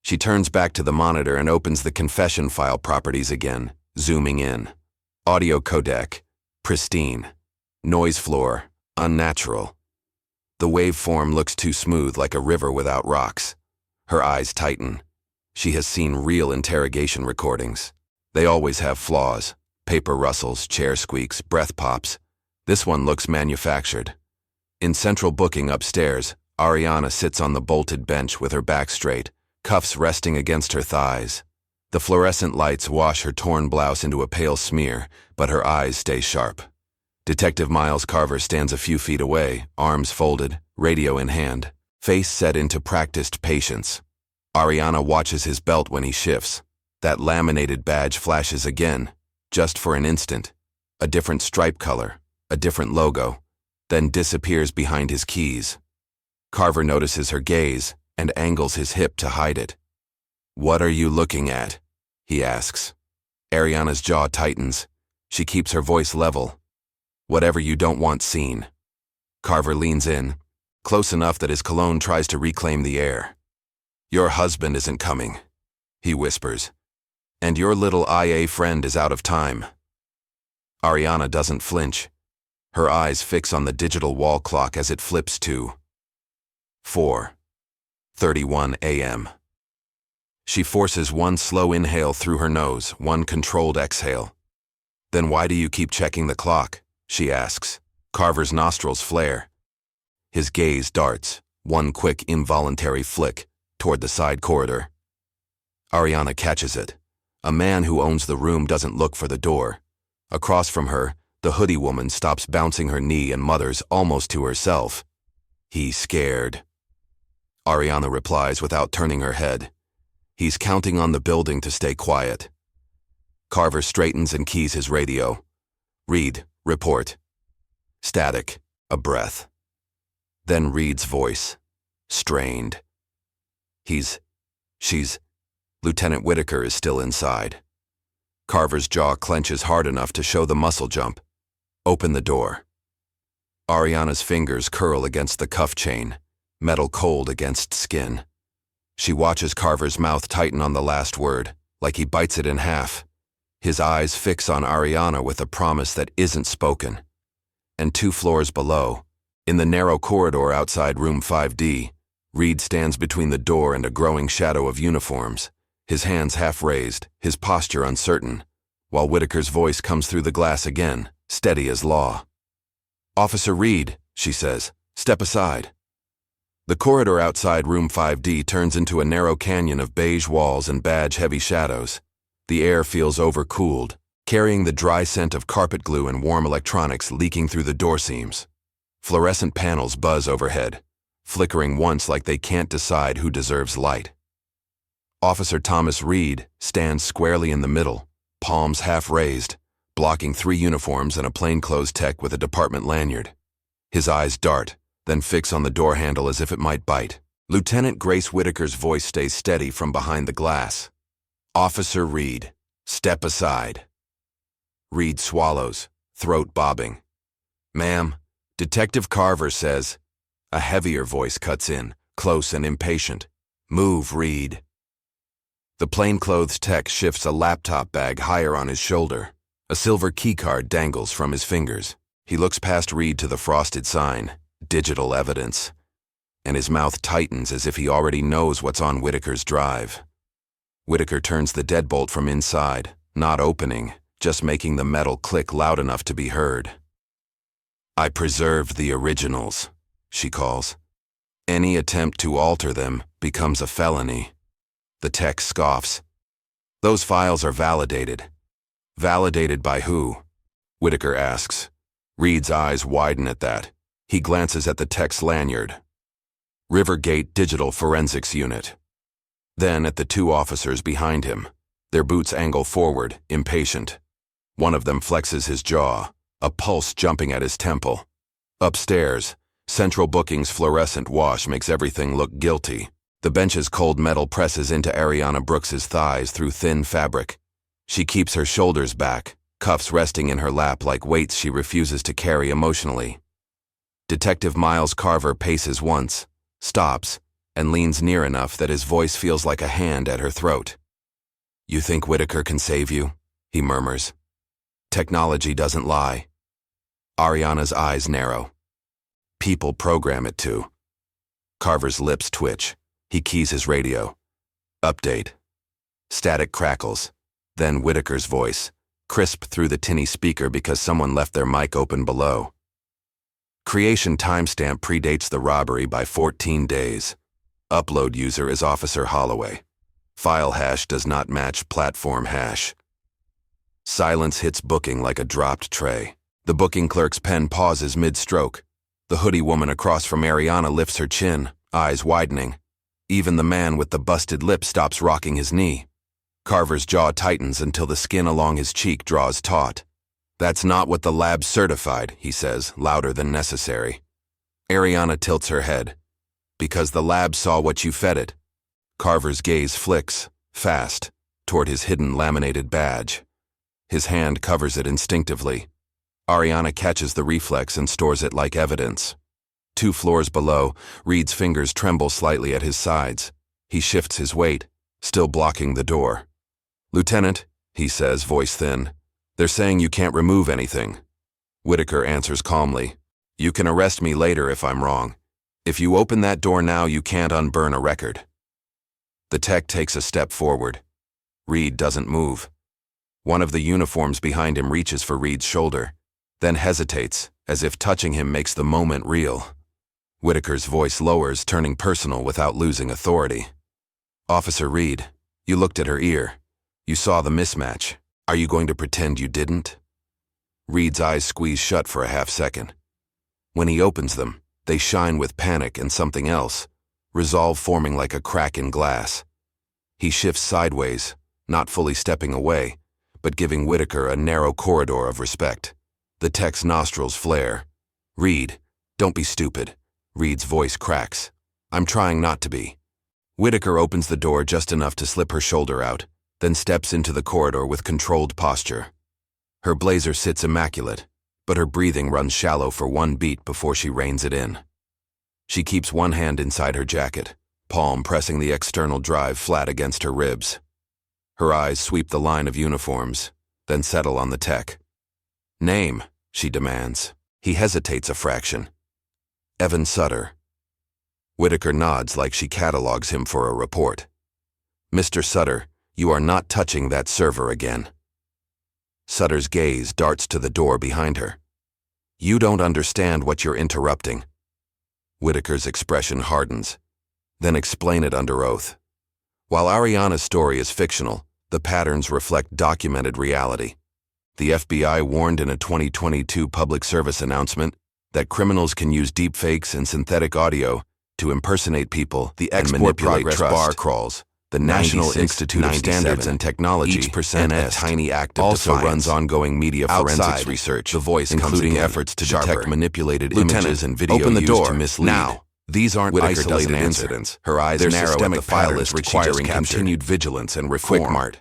She turns back to the monitor and opens the confession file properties again, zooming in. Audio codec, pristine. Noise floor, unnatural. The waveform looks too smooth, like a river without rocks. Her eyes tighten. She has seen real interrogation recordings. They always have flaws. Paper rustles, chair squeaks, breath pops. This one looks manufactured. In central booking upstairs, Ariana sits on the bolted bench with her back straight, cuffs resting against her thighs. The fluorescent lights wash her torn blouse into a pale smear, but her eyes stay sharp. Detective Miles Carver stands a few feet away, arms folded, radio in hand, face set into practiced patience. Ariana watches his belt when he shifts. That laminated badge flashes again, just for an instant. A different stripe color, a different logo, then disappears behind his keys. Carver notices her gaze and angles his hip to hide it. "What are you looking at?" he asks. Ariana's jaw tightens. She keeps her voice level. "Whatever you don't want seen." Carver leans in, close enough that his cologne tries to reclaim the air. "Your husband isn't coming," he whispers. "And your little IA friend is out of time." Ariana doesn't flinch. Her eyes fix on the digital wall clock as it flips to 4:31 a.m. She forces one slow inhale through her nose, one controlled exhale. "Then why do you keep checking the clock?" she asks. Carver's nostrils flare. His gaze darts, one quick involuntary flick, toward the side corridor. Ariana catches it. A man who owns the room doesn't look for the door. Across from her, the hoodie woman stops bouncing her knee and mutters almost to herself. "He's scared." Ariana replies without turning her head. "He's counting on the building to stay quiet." Carver straightens and keys his radio. "Reed, report." Static, a breath. Then Reed's voice, strained. She's... Lieutenant Whitaker is still inside. Carver's jaw clenches hard enough to show the muscle jump. "Open the door." Ariana's fingers curl against the cuff chain, metal cold against skin. She watches Carver's mouth tighten on the last word, like he bites it in half. His eyes fix on Ariana with a promise that isn't spoken. And 2 floors below, in the narrow corridor outside room 5D, Reed stands between the door and a growing shadow of uniforms, his hands half raised, his posture uncertain, while Whitaker's voice comes through the glass again, steady as law. "Officer Reed," she says, "step aside." The corridor outside room 5D turns into a narrow canyon of beige walls and badge-heavy shadows. The air feels overcooled, carrying the dry scent of carpet glue and warm electronics leaking through the door seams. Fluorescent panels buzz overhead, flickering once like they can't decide who deserves light. Officer Thomas Reed stands squarely in the middle, palms half raised, blocking 3 uniforms and a plainclothes tech with a department lanyard. His eyes dart, then fix on the door handle as if it might bite. Lieutenant Grace Whitaker's voice stays steady from behind the glass. "Officer Reed, step aside." Reed swallows, throat bobbing. "Ma'am, Detective Carver says..." A heavier voice cuts in, close and impatient. "Move, Reed." The plainclothes tech shifts a laptop bag higher on his shoulder. A silver keycard dangles from his fingers. He looks past Reed to the frosted sign, "Digital Evidence," and his mouth tightens as if he already knows what's on Whitaker's drive. Whitaker turns the deadbolt from inside, not opening, just making the metal click loud enough to be heard. "I preserved the originals," she calls. "Any attempt to alter them becomes a felony." The tech scoffs. "Those files are validated." "Validated by who?" Whitaker asks. Reed's eyes widen at that. He glances at the tech's lanyard. "Rivergate Digital Forensics Unit." Then at the 2 officers behind him. Their boots angle forward, impatient. One of them flexes his jaw, a pulse jumping at his temple. Upstairs, Central Booking's fluorescent wash makes everything look guilty. The bench's cold metal presses into Ariana Brooks's thighs through thin fabric. She keeps her shoulders back, cuffs resting in her lap like weights she refuses to carry emotionally. Detective Miles Carver paces once, stops, and leans near enough that his voice feels like a hand at her throat. "You think Whitaker can save you?" he murmurs. "Technology doesn't lie." Ariana's eyes narrow. "People program it to." Carver's lips twitch. He keys his radio. "Update." Static crackles. Then Whitaker's voice, crisp through the tinny speaker because someone left their mic open below. "Creation timestamp predates the robbery by 14 days. Upload user is Officer Holloway. File hash does not match platform hash." Silence hits Booking like a dropped tray. The booking clerk's pen pauses mid-stroke. The hoodie woman across from Ariana lifts her chin, eyes widening. Even the man with the busted lip stops rocking his knee. Carver's jaw tightens until the skin along his cheek draws taut. "That's not what the lab certified," he says, louder than necessary. Ariana tilts her head. "Because the lab saw what you fed it." Carver's gaze flicks, fast, toward his hidden laminated badge. His hand covers it instinctively. Ariana catches the reflex and stores it like evidence. 2 floors below, Reed's fingers tremble slightly at his sides. He shifts his weight, still blocking the door. "Lieutenant," he says, voice thin, "they're saying you can't remove anything." Whitaker answers calmly, "You can arrest me later if I'm wrong. If you open that door now, you can't unburn a record." The tech takes a step forward. Reed doesn't move. One of the uniforms behind him reaches for Reed's shoulder, then hesitates, as if touching him makes the moment real. Whitaker's voice lowers, turning personal without losing authority. "Officer Reed, you looked at her ear. You saw the mismatch. Are you going to pretend you didn't?" Reed's eyes squeeze shut for a half second. When he opens them, they shine with panic and something else, resolve forming like a crack in glass. He shifts sideways, not fully stepping away, but giving Whitaker a narrow corridor of respect. The tech's nostrils flare. "Reed, don't be stupid." Reed's voice cracks. "I'm trying not to be." Whitaker opens the door just enough to slip her shoulder out, then steps into the corridor with controlled posture. Her blazer sits immaculate, but her breathing runs shallow for 1 beat before she reins it in. She keeps one hand inside her jacket, palm pressing the external drive flat against her ribs. Her eyes sweep the line of uniforms, then settle on the tech. "Name," she demands. He hesitates a fraction. "Evan Sutter." Whitaker nods like she catalogs him for a report. "Mr. Sutter, you are not touching that server again." Sutter's gaze darts to the door behind her. "You don't understand what you're interrupting." Whitaker's expression hardens. "Then explain it under oath." While Ariana's story is fictional, the patterns reflect documented reality. The FBI warned in a 2022 public service announcement that criminals can use deepfakes and synthetic audio to impersonate people, the export manipulate progress bar crawls, The National Institute of Standards and Technology, each percent a tiny act of also defiance. Runs ongoing media forensics research, the voice including efforts to detect manipulated images and video open the door to mislead. Now, these aren't Whitaker isolated incidents. Her eyes narrow at the patterns requiring continued vigilance and reform. Quickmart.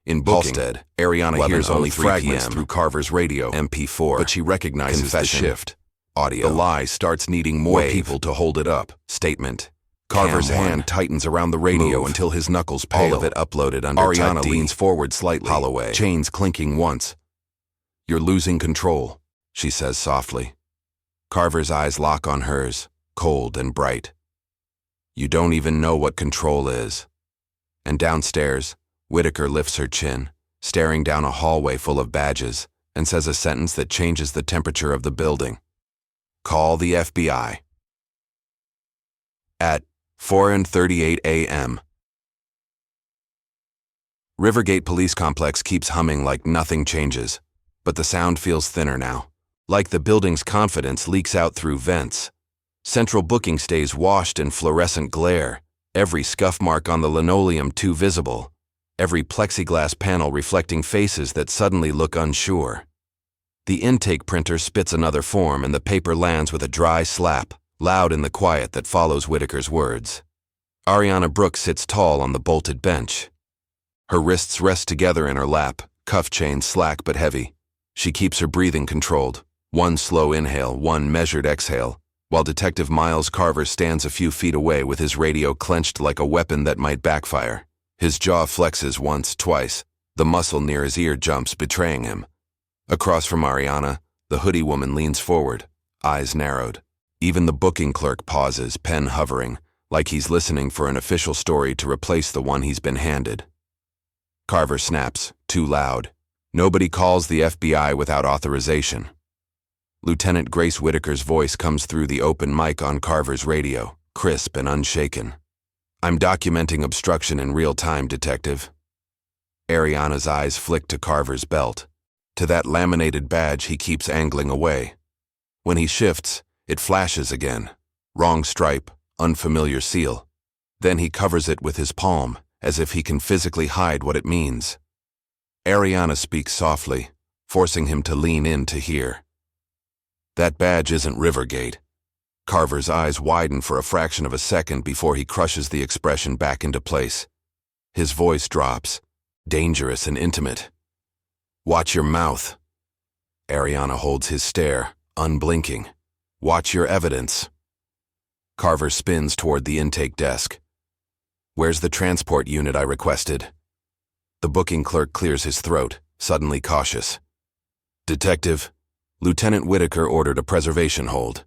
In booking, Halstead, Ariana hears only fragments through Carver's radio MP4, but she recognizes the shift. Audio. The lie starts needing more people to hold it up. Statement. Carver's hand tightens around the radio until his knuckles pale. All of it uploaded under Ariana leans forward slightly. Holloway. Chains clinking once. You're losing control, she says softly. Carver's eyes lock on hers, cold and bright. You don't even know what control is. And downstairs, Whitaker lifts her chin, staring down a hallway full of badges, and says a sentence that changes the temperature of the building. Call the FBI. At 4:38 a.m. Rivergate Police Complex keeps humming like nothing changes, but the sound feels thinner now, like the building's confidence leaks out through vents. Central booking stays washed in fluorescent glare, every scuff mark on the linoleum too visible, every plexiglass panel reflecting faces that suddenly look unsure. The intake printer spits another form and the paper lands with a dry slap, loud in the quiet that follows Whitaker's words. Ariana Brooks sits tall on the bolted bench. Her wrists rest together in her lap, cuff chains slack but heavy. She keeps her breathing controlled, one slow inhale, one measured exhale, while Detective Miles Carver stands a few feet away with his radio clenched like a weapon that might backfire. His jaw flexes once, twice. The muscle near his ear jumps, betraying him. Across from Ariana, the hoodie woman leans forward, eyes narrowed. Even the booking clerk pauses, pen hovering, like he's listening for an official story to replace the one he's been handed. Carver snaps, too loud. Nobody calls the FBI without authorization. Lieutenant Grace Whitaker's voice comes through the open mic on Carver's radio, crisp and unshaken. I'm documenting obstruction in real time, Detective. Ariana's eyes flick to Carver's belt, to that laminated badge he keeps angling away. When he shifts, it flashes again. Wrong stripe, unfamiliar seal. Then he covers it with his palm, as if he can physically hide what it means. Ariana speaks softly, forcing him to lean in to hear. That badge isn't Rivergate. Carver's eyes widen for a fraction of a second before he crushes the expression back into place. His voice drops, dangerous and intimate. Watch your mouth. Ariana holds his stare, unblinking. Watch your evidence. Carver spins toward the intake desk. Where's the transport unit I requested? The booking clerk clears his throat, suddenly cautious. Detective, Lieutenant Whitaker ordered a preservation hold.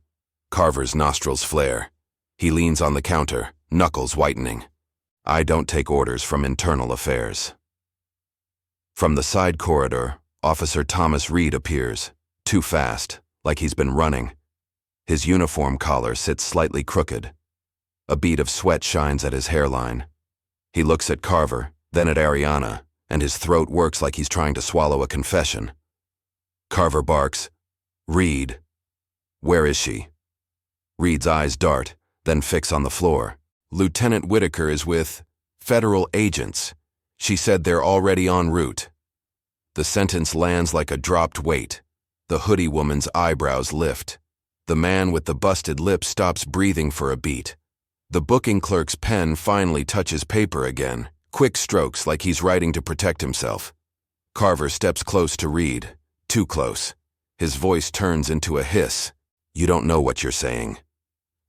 Carver's nostrils flare. He leans on the counter, knuckles whitening. I don't take orders from internal affairs. From the side corridor, Officer Thomas Reed appears, too fast, like he's been running. His uniform collar sits slightly crooked. A bead of sweat shines at his hairline. He looks at Carver, then at Ariana, and his throat works like he's trying to swallow a confession. Carver barks, Reed. Where is she? Reed's eyes dart, then fix on the floor. Lieutenant Whitaker is with federal agents. She said they're already en route. The sentence lands like a dropped weight. The hoodie woman's eyebrows lift. The man with the busted lip stops breathing for a beat. The booking clerk's pen finally touches paper again, quick strokes like he's writing to protect himself. Carver steps close to Reed, too close. His voice turns into a hiss. You don't know what you're saying.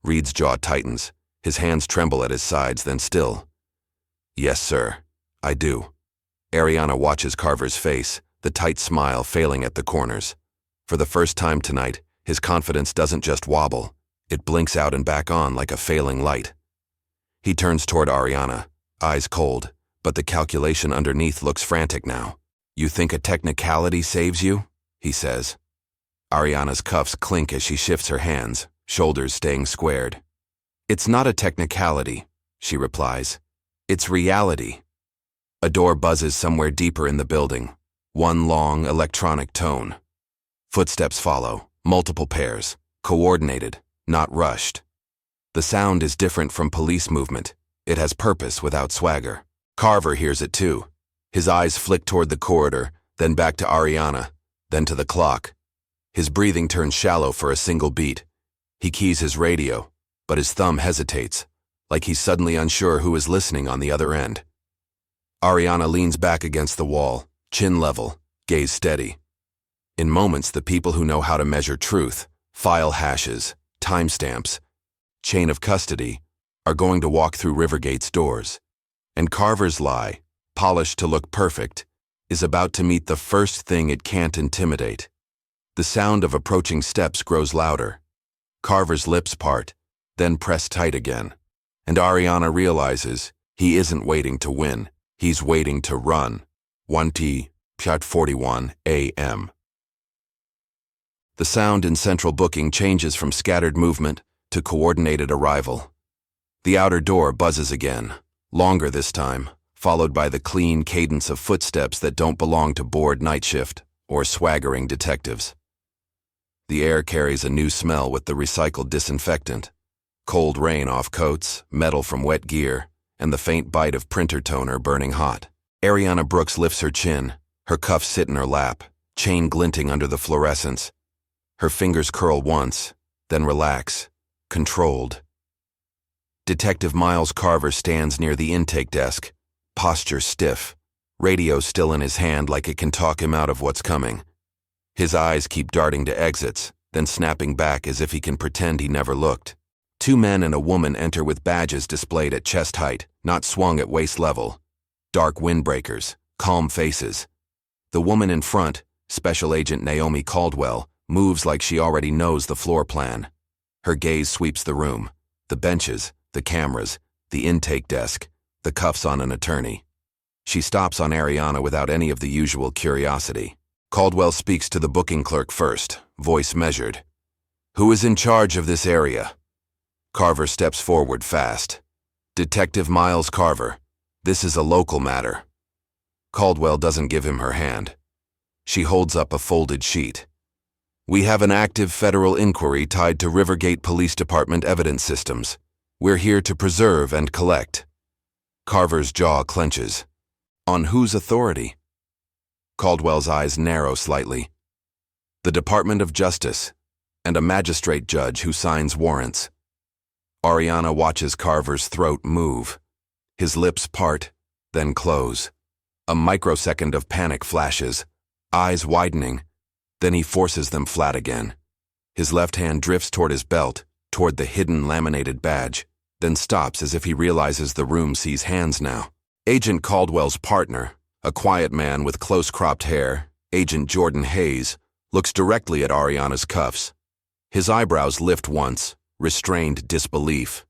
Reed's jaw tightens. His hands tremble at his sides, then still. Yes, sir, I do. Ariana watches Carver's face, the tight smile failing at the corners. For the first time tonight, his confidence doesn't just wobble. It blinks out and back on like a failing light. He turns toward Ariana, eyes cold, but the calculation underneath looks frantic now. You think a technicality saves you? He says. Ariana's cuffs clink as she shifts her hands, shoulders staying squared. It's not a technicality, she replies. It's reality. A door buzzes somewhere deeper in the building, one long electronic tone. Footsteps follow, multiple pairs, coordinated, not rushed. The sound is different from police movement. It has purpose without swagger. Carver hears it too. His eyes flick toward the corridor, then back to Ariana, then to the clock. His breathing turns shallow for a single beat. He keys his radio, but his thumb hesitates, like he's suddenly unsure who is listening on the other end. Ariana leans back against the wall, chin level, gaze steady. In moments, the people who know how to measure truth, file hashes, timestamps, chain of custody, are going to walk through Rivergate's doors. And Carver's lie, polished to look perfect, is about to meet the first thing it can't intimidate. The sound of approaching steps grows louder. Carver's lips part, then press tight again. And Ariana realizes he isn't waiting to win. He's waiting to run. 1:41 a.m. The sound in central booking changes from scattered movement to coordinated arrival. The outer door buzzes again, longer this time, followed by the clean cadence of footsteps that don't belong to bored night shift or swaggering detectives. The air carries a new smell with the recycled disinfectant, cold rain off coats, metal from wet gear, and the faint bite of printer toner burning hot. Ariana Brooks lifts her chin, her cuffs sit in her lap, chain glinting under the fluorescence. Her fingers curl once, then relax, controlled. Detective Miles Carver stands near the intake desk, posture stiff, radio still in his hand like it can talk him out of what's coming. His eyes keep darting to exits, then snapping back as if he can pretend he never looked. Two men and a woman enter with badges displayed at chest height, not swung at waist level. Dark windbreakers, calm faces. The woman in front, Special Agent Naomi Caldwell, moves like she already knows the floor plan. Her gaze sweeps the room, the benches, the cameras, the intake desk, the cuffs on an attorney. She stops on Ariana without any of the usual curiosity. Caldwell speaks to the booking clerk first, voice measured. "Who is in charge of this area?" Carver steps forward fast. "Detective Miles Carver. This is a local matter." Caldwell doesn't give him her hand. She holds up a folded sheet. "We have an active federal inquiry tied to Rivergate Police Department evidence systems. We're here to preserve and collect." Carver's jaw clenches. "On whose authority?" Caldwell's eyes narrow slightly. "The Department of Justice, and a magistrate judge who signs warrants." Ariana watches Carver's throat move. His lips part, then close. A microsecond of panic flashes, eyes widening, then he forces them flat again. His left hand drifts toward his belt, toward the hidden laminated badge, then stops as if he realizes the room sees hands now. Agent Caldwell's partner, a quiet man with close-cropped hair, Agent Jordan Hayes, looks directly at Ariana's cuffs. His eyebrows lift once, restrained disbelief.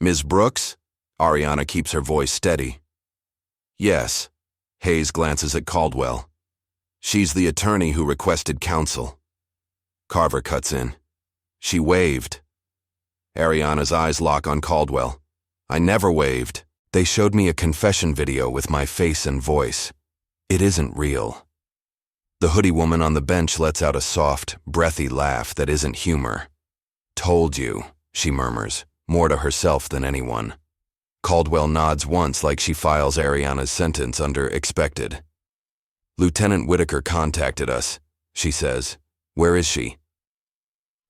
"Ms. Brooks?" Ariana keeps her voice steady. "Yes." Hayes glances at Caldwell. "She's the attorney who requested counsel." Carver cuts in. "She waved." Ariana's eyes lock on Caldwell. "I never waved. They showed me a confession video with my face and voice. It isn't real." The hoodie woman on the bench lets out a soft, breathy laugh that isn't humor. "Told you," she murmurs, more to herself than anyone. Caldwell nods once like she files Ariana's sentence under expected. "Lieutenant Whitaker contacted us," she says. "Where is she?"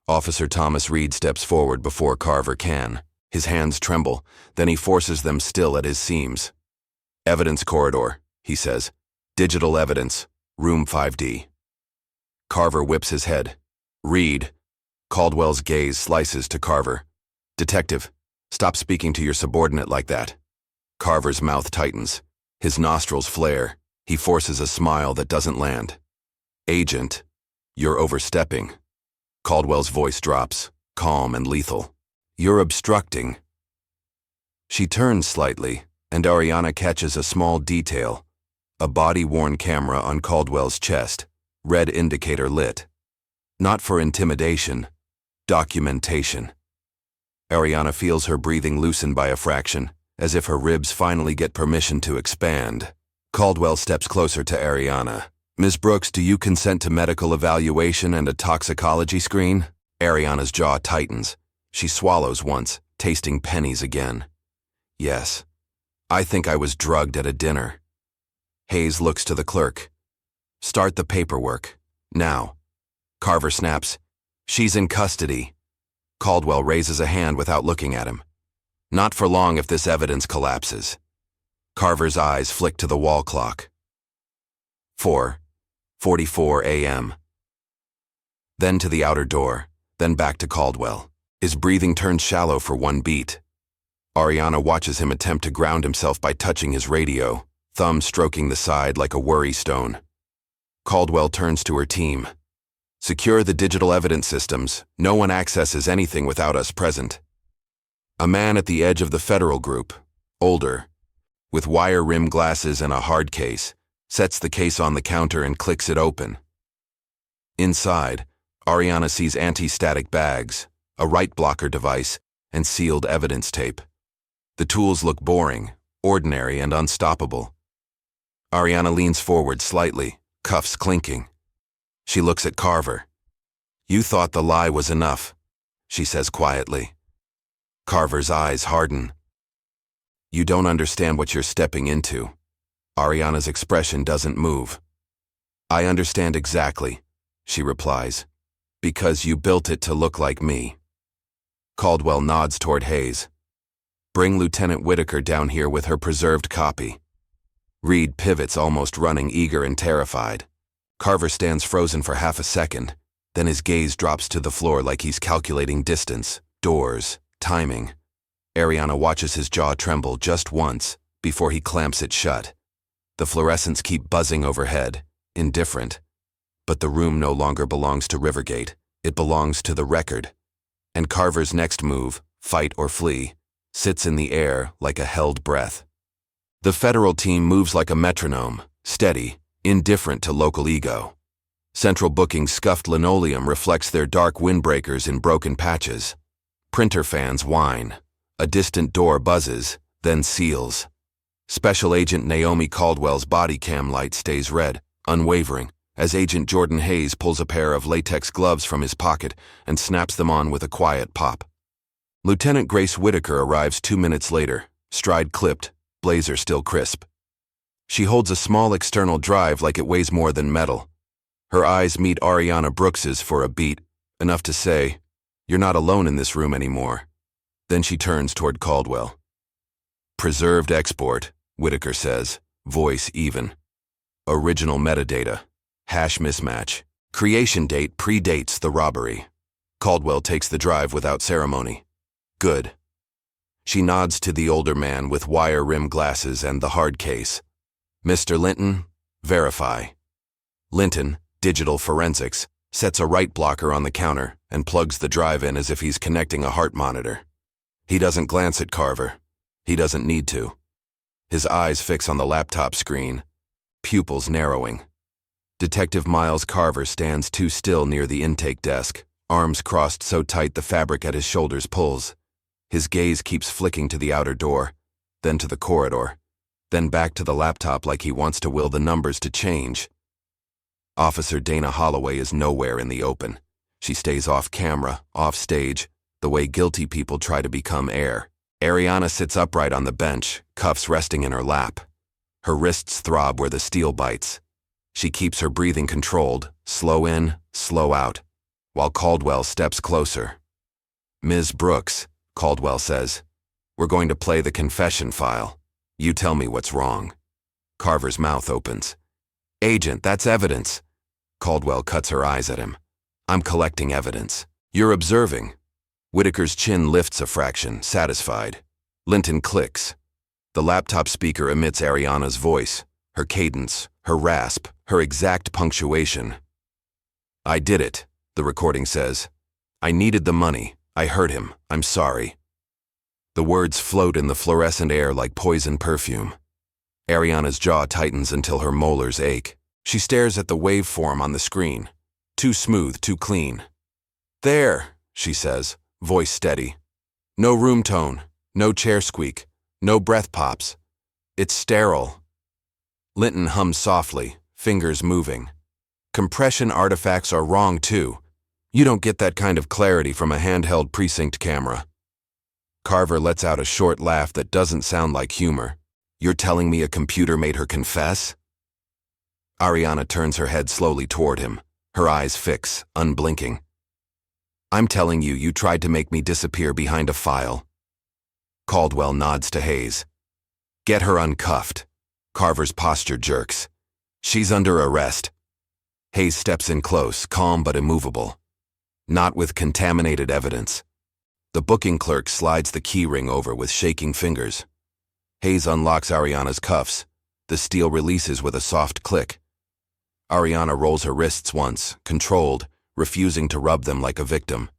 Officer Thomas Reed steps forward before Carver can. His hands tremble, then he forces them still at his seams. "Evidence corridor," he says. "Digital evidence, room 5D. Carver whips his head. "Reed." Caldwell's gaze slices to Carver. "Detective, stop speaking to your subordinate like that." Carver's mouth tightens. His nostrils flare. He forces a smile that doesn't land. "Agent, you're overstepping." Caldwell's voice drops, calm and lethal. "You're obstructing." She turns slightly, and Ariana catches a small detail. A body-worn camera on Caldwell's chest, red indicator lit. Not for intimidation, documentation. Ariana feels her breathing loosen by a fraction, as if her ribs finally get permission to expand. Caldwell steps closer to Ariana. "Ms. Brooks, do you consent to medical evaluation and a toxicology screen?" Ariana's jaw tightens. She swallows once, tasting pennies again. "Yes." I think I was drugged at a dinner. Hayes looks to the clerk. Start the paperwork. Now. Carver snaps. She's in custody. Caldwell raises a hand without looking at him. Not for long if this evidence collapses. Carver's eyes flick to the wall clock. 4:44 a.m. Then to the outer door, then back to Caldwell. His breathing turns shallow for one beat. Ariana watches him attempt to ground himself by touching his radio, thumb stroking the side like a worry stone. Caldwell turns to her team. Secure the digital evidence systems. No one accesses anything without us present. A man at the edge of the federal group, older, with wire rim glasses and a hard case, sets the case on the counter and clicks it open. Inside, Ariana sees anti-static bags, a right blocker device, and sealed evidence tape. The tools look boring, ordinary, and unstoppable. Ariana leans forward slightly, cuffs clinking. She looks at Carver. You thought the lie was enough, she says quietly. Carver's eyes harden. You don't understand what you're stepping into. Ariana's expression doesn't move. I understand exactly, she replies. Because you built it to look like me. Caldwell nods toward Hayes. Bring Lieutenant Whitaker down here with her preserved copy. Reed pivots, almost running, eager and terrified. Carver stands frozen for half a second, then his gaze drops to the floor like he's calculating distance, doors, timing. Ariana watches his jaw tremble just once before he clamps it shut. The fluorescents keep buzzing overhead, indifferent. But the room no longer belongs to Rivergate. It belongs to the record. And Carver's next move, fight or flee, sits in the air like a held breath. The federal team moves like a metronome, steady, indifferent to local ego. Central Booking's scuffed linoleum reflects their dark windbreakers in broken patches. Printer fans whine. A distant door buzzes, then seals. Special Agent Naomi Caldwell's body cam light stays red, unwavering, as Agent Jordan Hayes pulls a pair of latex gloves from his pocket and snaps them on with a quiet pop. Lieutenant Grace Whitaker arrives 2 minutes later, stride clipped, blazer still crisp. She holds a small external drive like it weighs more than metal. Her eyes meet Ariana Brooks's for a beat, enough to say, "You're not alone in this room anymore." Then she turns toward Caldwell. Preserved export, Whitaker says, voice even. Original metadata. Hash mismatch. Creation date predates the robbery. Caldwell takes the drive without ceremony. Good. She nods to the older man with wire-rimmed glasses and the hard case. Mr. Linton, verify. Linton, digital forensics, sets a right blocker on the counter and plugs the drive in as if he's connecting a heart monitor. He doesn't glance at Carver. He doesn't need to. His eyes fix on the laptop screen, pupils narrowing. Detective Miles Carver stands too still near the intake desk, arms crossed so tight the fabric at his shoulders pulls. His gaze keeps flicking to the outer door, then to the corridor, then back to the laptop like he wants to will the numbers to change. Officer Dana Holloway is nowhere in the open. She stays off camera, off stage, the way guilty people try to become air. Ariana sits upright on the bench, cuffs resting in her lap. Her wrists throb where the steel bites. She keeps her breathing controlled, slow in, slow out, while Caldwell steps closer. Ms. Brooks, Caldwell says, we're going to play the confession file. You tell me what's wrong. Carver's mouth opens. Agent, that's evidence. Caldwell cuts her eyes at him. I'm collecting evidence. You're observing. Whitaker's chin lifts a fraction, satisfied. Linton clicks. The laptop speaker emits Ariana's voice, her cadence, her rasp, her exact punctuation. I did it, the recording says. I needed the money. I hurt him. I'm sorry. The words float in the fluorescent air like poison perfume. Ariana's jaw tightens until her molars ache. She stares at the waveform on the screen. Too smooth, too clean. There, she says, voice steady. No room tone, no chair squeak, no breath pops. It's sterile. Linton hums softly, fingers moving. Compression artifacts are wrong too. You don't get that kind of clarity from a handheld precinct camera. Carver lets out a short laugh that doesn't sound like humor. You're telling me a computer made her confess? Ariana turns her head slowly toward him, her eyes fixed, unblinking. I'm telling you, you tried to make me disappear behind a file. Caldwell nods to Hayes. Get her uncuffed. Carver's posture jerks. She's under arrest. Hayes steps in close, calm but immovable. Not with contaminated evidence. The booking clerk slides the key ring over with shaking fingers. Hayes unlocks Ariana's cuffs. The steel releases with a soft click. Ariana rolls her wrists once, controlled, refusing to rub them like a victim.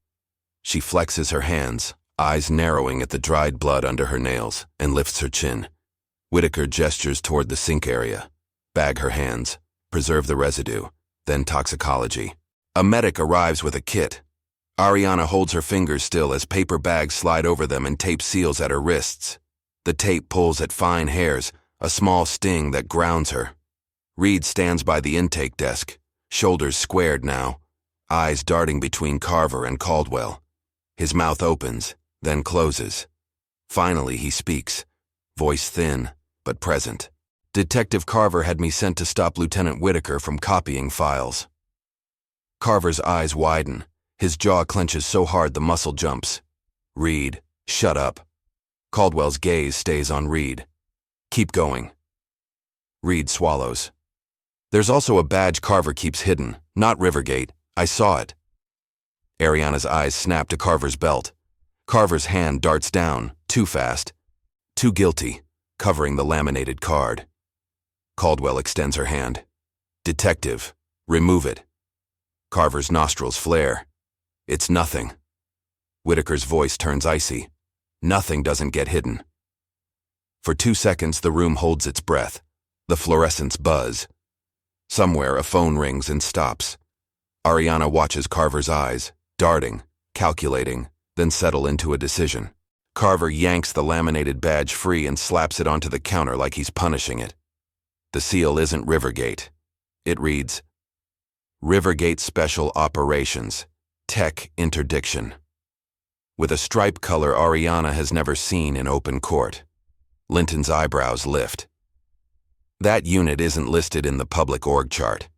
She flexes her hands, eyes narrowing at the dried blood under her nails, and lifts her chin. Whitaker gestures toward the sink area. Bag her hands. Preserve the residue. Then toxicology. A medic arrives with a kit. Ariana holds her fingers still as paper bags slide over them and tape seals at her wrists. The tape pulls at fine hairs, a small sting that grounds her. Reed stands by the intake desk, shoulders squared now, eyes darting between Carver and Caldwell. His mouth opens, then closes. Finally, he speaks, voice thin, but present. Detective Carver had me sent to stop Lieutenant Whitaker from copying files. Carver's eyes widen. His jaw clenches so hard the muscle jumps. Reed, shut up. Caldwell's gaze stays on Reed. Keep going. Reed swallows. There's also a badge Carver keeps hidden, not Rivergate. I saw it. Ariana's eyes snap to Carver's belt. Carver's hand darts down, too fast. Too guilty, covering the laminated card. Caldwell extends her hand. Detective, remove it. Carver's nostrils flare. It's nothing. Whitaker's voice turns icy. Nothing doesn't get hidden. For 2 seconds, the room holds its breath. The fluorescents buzz. Somewhere, a phone rings and stops. Ariana watches Carver's eyes, darting, calculating, then settle into a decision. Carver yanks the laminated badge free and slaps it onto the counter like he's punishing it. The seal isn't Rivergate. It reads, Rivergate Special Operations, Tech Interdiction. With a stripe color Ariana has never seen in open court. Linton's eyebrows lift. That unit isn't listed in the public org chart.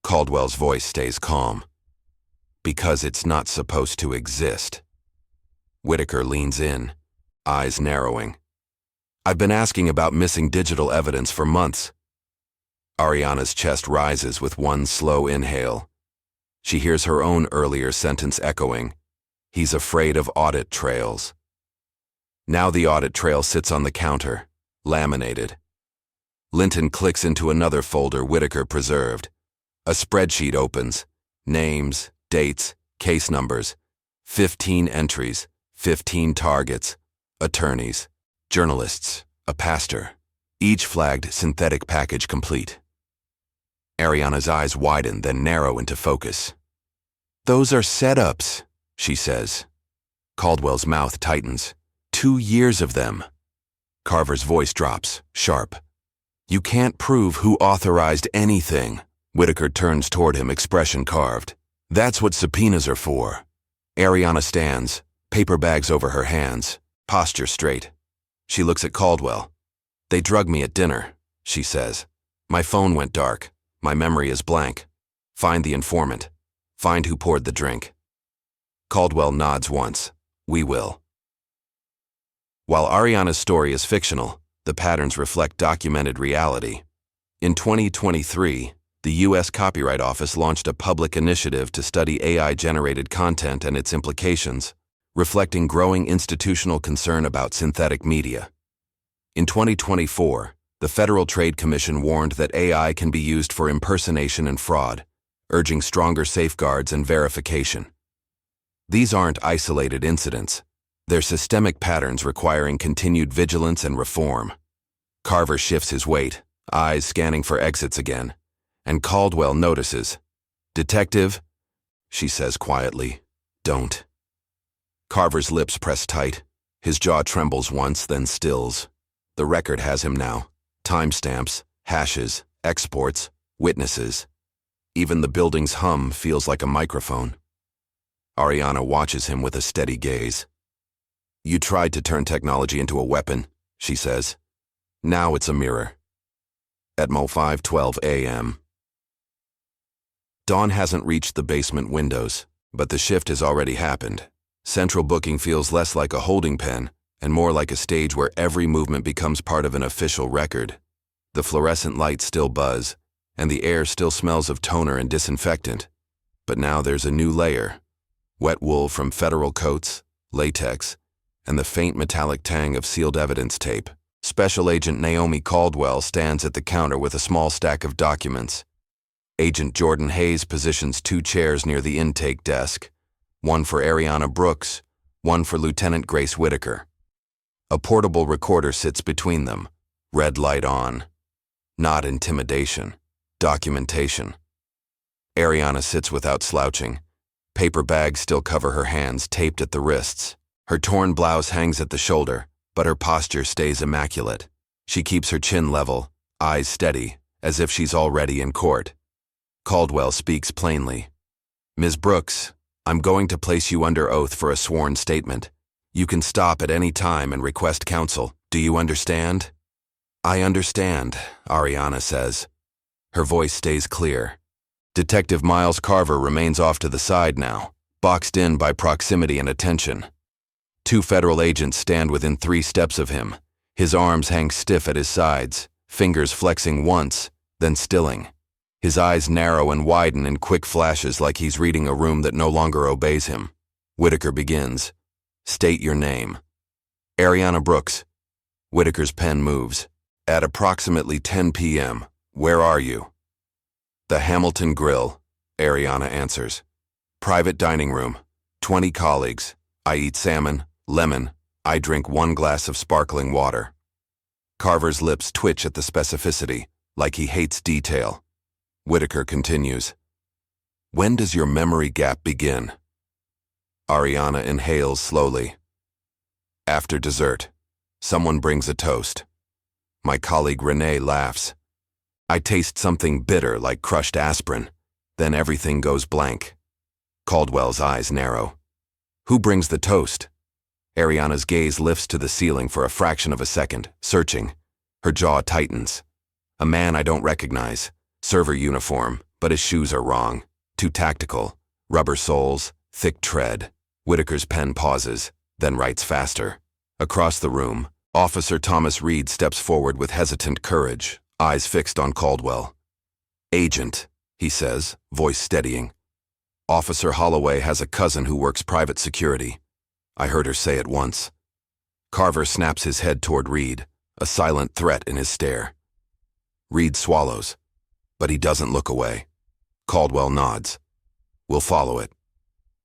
Caldwell's voice stays calm. Because it's not supposed to exist. Whitaker leans in, eyes narrowing. I've been asking about missing digital evidence for months. Ariana's chest rises with one slow inhale. She hears her own earlier sentence echoing. He's afraid of audit trails. Now the audit trail sits on the counter, laminated. Linton clicks into another folder Whitaker preserved. A spreadsheet opens. Names, dates, case numbers. 15 entries, 15 targets. Attorneys, journalists, a pastor. Each flagged synthetic package complete. Ariana's eyes widen, then narrow into focus. Those are setups, she says. Caldwell's mouth tightens. 2 years of them. Carver's voice drops, sharp. You can't prove who authorized anything. Whitaker turns toward him, expression carved. That's what subpoenas are for. Ariana stands, paper bags over her hands, posture straight. She looks at Caldwell. They drugged me at dinner, she says. My phone went dark. My memory is blank. Find the informant. Find who poured the drink. Caldwell nods once. We will. While Ariana's story is fictional, the patterns reflect documented reality. In 2023, the U.S. Copyright Office launched a public initiative to study AI-generated content and its implications, reflecting growing institutional concern about synthetic media. In 2024, the Federal Trade Commission warned that AI can be used for impersonation and fraud, urging stronger safeguards and verification. These aren't isolated incidents. They're systemic patterns requiring continued vigilance and reform. Carver shifts his weight, eyes scanning for exits again, and Caldwell notices. Detective, she says quietly, don't. Carver's lips press tight. His jaw trembles once, then stills. The record has him now. Timestamps, hashes, exports, witnesses. Even the building's hum feels like a microphone. Ariana watches him with a steady gaze. You tried to turn technology into a weapon, she says. Now it's a mirror. At 5:12 a.m. Dawn hasn't reached the basement windows, but the shift has already happened. Central booking feels less like a holding pen and more like a stage where every movement becomes part of an official record. The fluorescent lights still buzz, and the air still smells of toner and disinfectant. But now there's a new layer. Wet wool from federal coats, latex, and the faint metallic tang of sealed evidence tape. Special Agent Naomi Caldwell stands at the counter with a small stack of documents. Agent Jordan Hayes positions 2 chairs near the intake desk, one for Ariana Brooks, one for Lieutenant Grace Whitaker. A portable recorder sits between them, red light on. Not intimidation, documentation. Ariana sits without slouching. Paper bags still cover her hands, taped at the wrists. Her torn blouse hangs at the shoulder, but her posture stays immaculate. She keeps her chin level, eyes steady, as if she's already in court. Caldwell speaks plainly. "Ms. Brooks, I'm going to place you under oath for a sworn statement. You can stop at any time and request counsel. Do you understand?" "I understand," Ariana says. Her voice stays clear. Detective Miles Carver remains off to the side now, boxed in by proximity and attention. 2 federal agents stand within 3 steps of him. His arms hang stiff at his sides, fingers flexing once, then stilling. His eyes narrow and widen in quick flashes like he's reading a room that no longer obeys him. Whitaker begins. "State your name." "Ariana Brooks." Whitaker's pen moves. "At approximately 10 p.m., where are you?" "The Hamilton Grill," Ariana answers. "Private dining room, 20 colleagues. I eat salmon, lemon. I drink 1 glass of sparkling water." Carver's lips twitch at the specificity, like he hates detail. Whitaker continues. "When does your memory gap begin?" Ariana inhales slowly. "After dessert. Someone brings a toast. My colleague Renee laughs. I taste something bitter like crushed aspirin. Then everything goes blank." Caldwell's eyes narrow. "Who brings the toast?" Ariana's gaze lifts to the ceiling for a fraction of a second, searching. Her jaw tightens. "A man I don't recognize. Server uniform, but his shoes are wrong. Too tactical. Rubber soles, thick tread." Whitaker's pen pauses, then writes faster. Across the room, Officer Thomas Reed steps forward with hesitant courage, eyes fixed on Caldwell. "Agent," he says, voice steadying. "Officer Holloway has a cousin who works private security. I heard her say it once." Carver snaps his head toward Reed, a silent threat in his stare. Reed swallows, but he doesn't look away. Caldwell nods. "We'll follow it."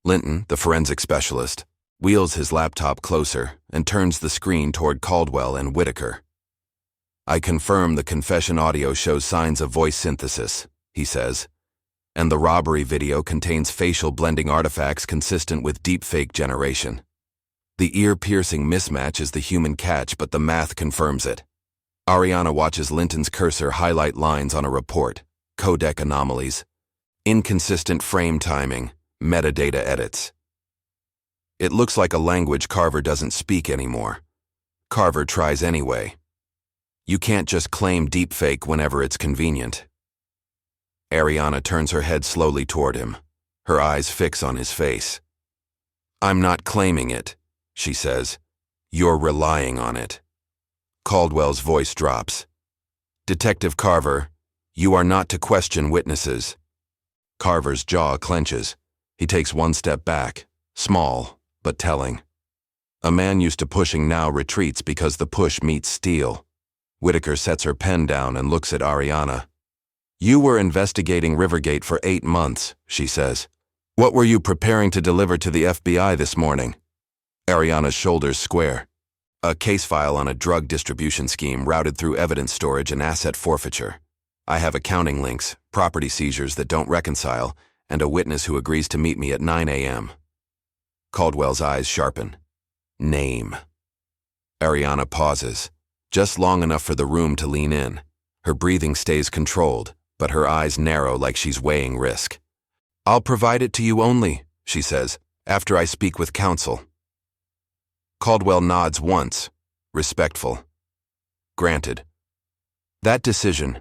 Linton, the forensic specialist, wheels his laptop closer and turns the screen toward Caldwell and Whitaker. "I confirm the confession audio shows signs of voice synthesis," he says, "and the robbery video contains facial blending artifacts consistent with deepfake generation. The ear-piercing mismatch is the human catch, but the math confirms it." Ariana watches Linton's cursor highlight lines on a report, codec anomalies, inconsistent frame timing, metadata edits. It looks like a language Carver doesn't speak anymore. Carver tries anyway. "You can't just claim deepfake whenever it's convenient." Ariana turns her head slowly toward him, her eyes fix on his face. "I'm not claiming it," she says. "You're relying on it." Caldwell's voice drops. "Detective Carver, you are not to question witnesses." Carver's jaw clenches. He takes 1 step back, small, but telling. A man used to pushing now retreats because the push meets steel. Whitaker sets her pen down and looks at Ariana. "You were investigating Rivergate for 8 months, she says. "What were you preparing to deliver to the FBI this morning?" Ariana's shoulders square. "A case file on a drug distribution scheme routed through evidence storage and asset forfeiture. I have accounting links, property seizures that don't reconcile, and a witness who agrees to meet me at 9 a.m. Caldwell's eyes sharpen. "Name." Ariana pauses, just long enough for the room to lean in. Her breathing stays controlled, but her eyes narrow like she's weighing risk. "I'll provide it to you only," she says, "after I speak with counsel." Caldwell nods once, respectful. "Granted, That decision,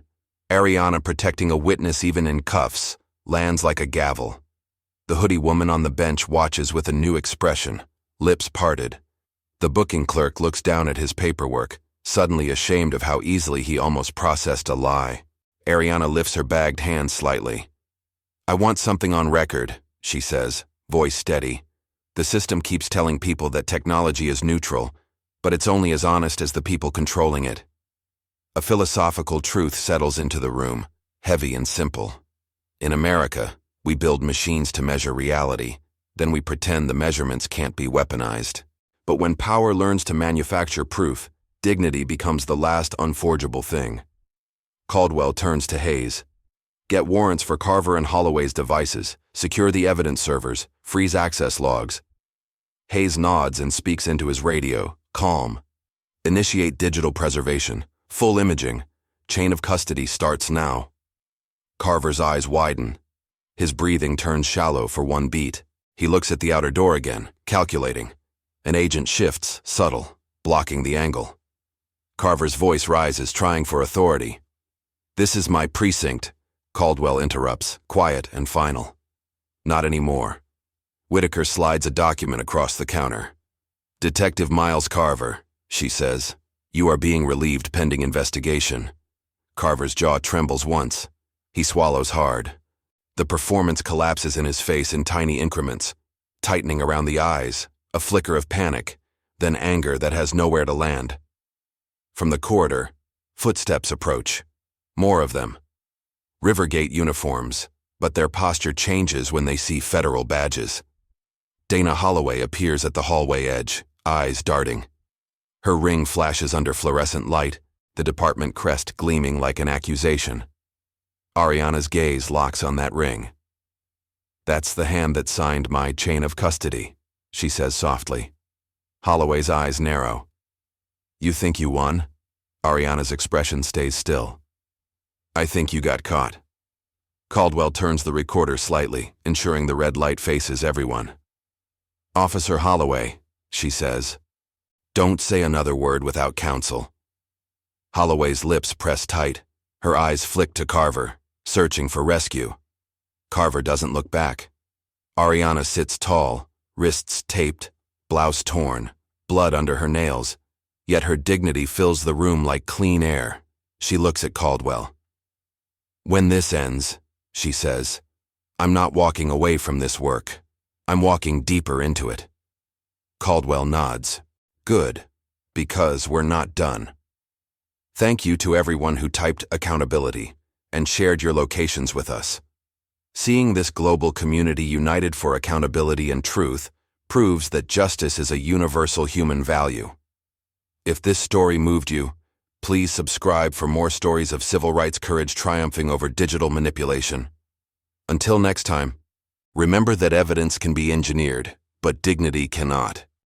Ariana protecting a witness even in cuffs, lands like a gavel. The hoodie woman on the bench watches with a new expression, lips parted. The booking clerk looks down at his paperwork, suddenly ashamed of how easily he almost processed a lie. Ariana lifts her bagged hand slightly. "I want something on record," she says, voice steady. The system keeps telling people that technology is neutral, but it's only as honest as the people controlling it. A philosophical truth settles into the room, heavy and simple. In America, we build machines to measure reality, then we pretend the measurements can't be weaponized. But when power learns to manufacture proof, dignity becomes the last unforgeable thing. Caldwell turns to Hayes. "Get warrants for Carver and Holloway's devices, secure the evidence servers, freeze access logs." Hayes nods and speaks into his radio, calm. "Initiate digital preservation, full imaging. Chain of custody starts now." Carver's eyes widen. His breathing turns shallow for one beat. He looks at the outer door again, calculating. An agent shifts, subtle, blocking the angle. Carver's voice rises, trying for authority. "This is my precinct," Caldwell interrupts, quiet and final. "Not anymore." Whitaker slides a document across the counter. "Detective Miles Carver," she says, "you are being relieved pending investigation." Carver's jaw trembles once. He swallows hard. The performance collapses in his face in tiny increments, tightening around the eyes, a flicker of panic, then anger that has nowhere to land. From the corridor, footsteps approach. More of them. Rivergate uniforms, but their posture changes when they see federal badges. Dana Holloway appears at the hallway edge, eyes darting. Her ring flashes under fluorescent light, the department crest gleaming like an accusation. Ariana's gaze locks on that ring. "That's the hand that signed my chain of custody," she says softly. Holloway's eyes narrow. "You think you won?" Ariana's expression stays still. "I think you got caught." Caldwell turns the recorder slightly, ensuring the red light faces everyone. "Officer Holloway," she says, "don't say another word without counsel." Holloway's lips press tight. Her eyes flick to Carver, searching for rescue. Carver doesn't look back. Ariana sits tall, wrists taped, blouse torn, blood under her nails, yet her dignity fills the room like clean air. She looks at Caldwell. "When this ends," she says, "I'm not walking away from this work. I'm walking deeper into it." Caldwell nods. "Good, because we're not done." Thank you to everyone who typed accountability and shared your locations with us. Seeing this global community united for accountability and truth proves that justice is a universal human value. If this story moved you, please subscribe for more stories of civil rights courage triumphing over digital manipulation. Until next time, remember that evidence can be engineered, but dignity cannot.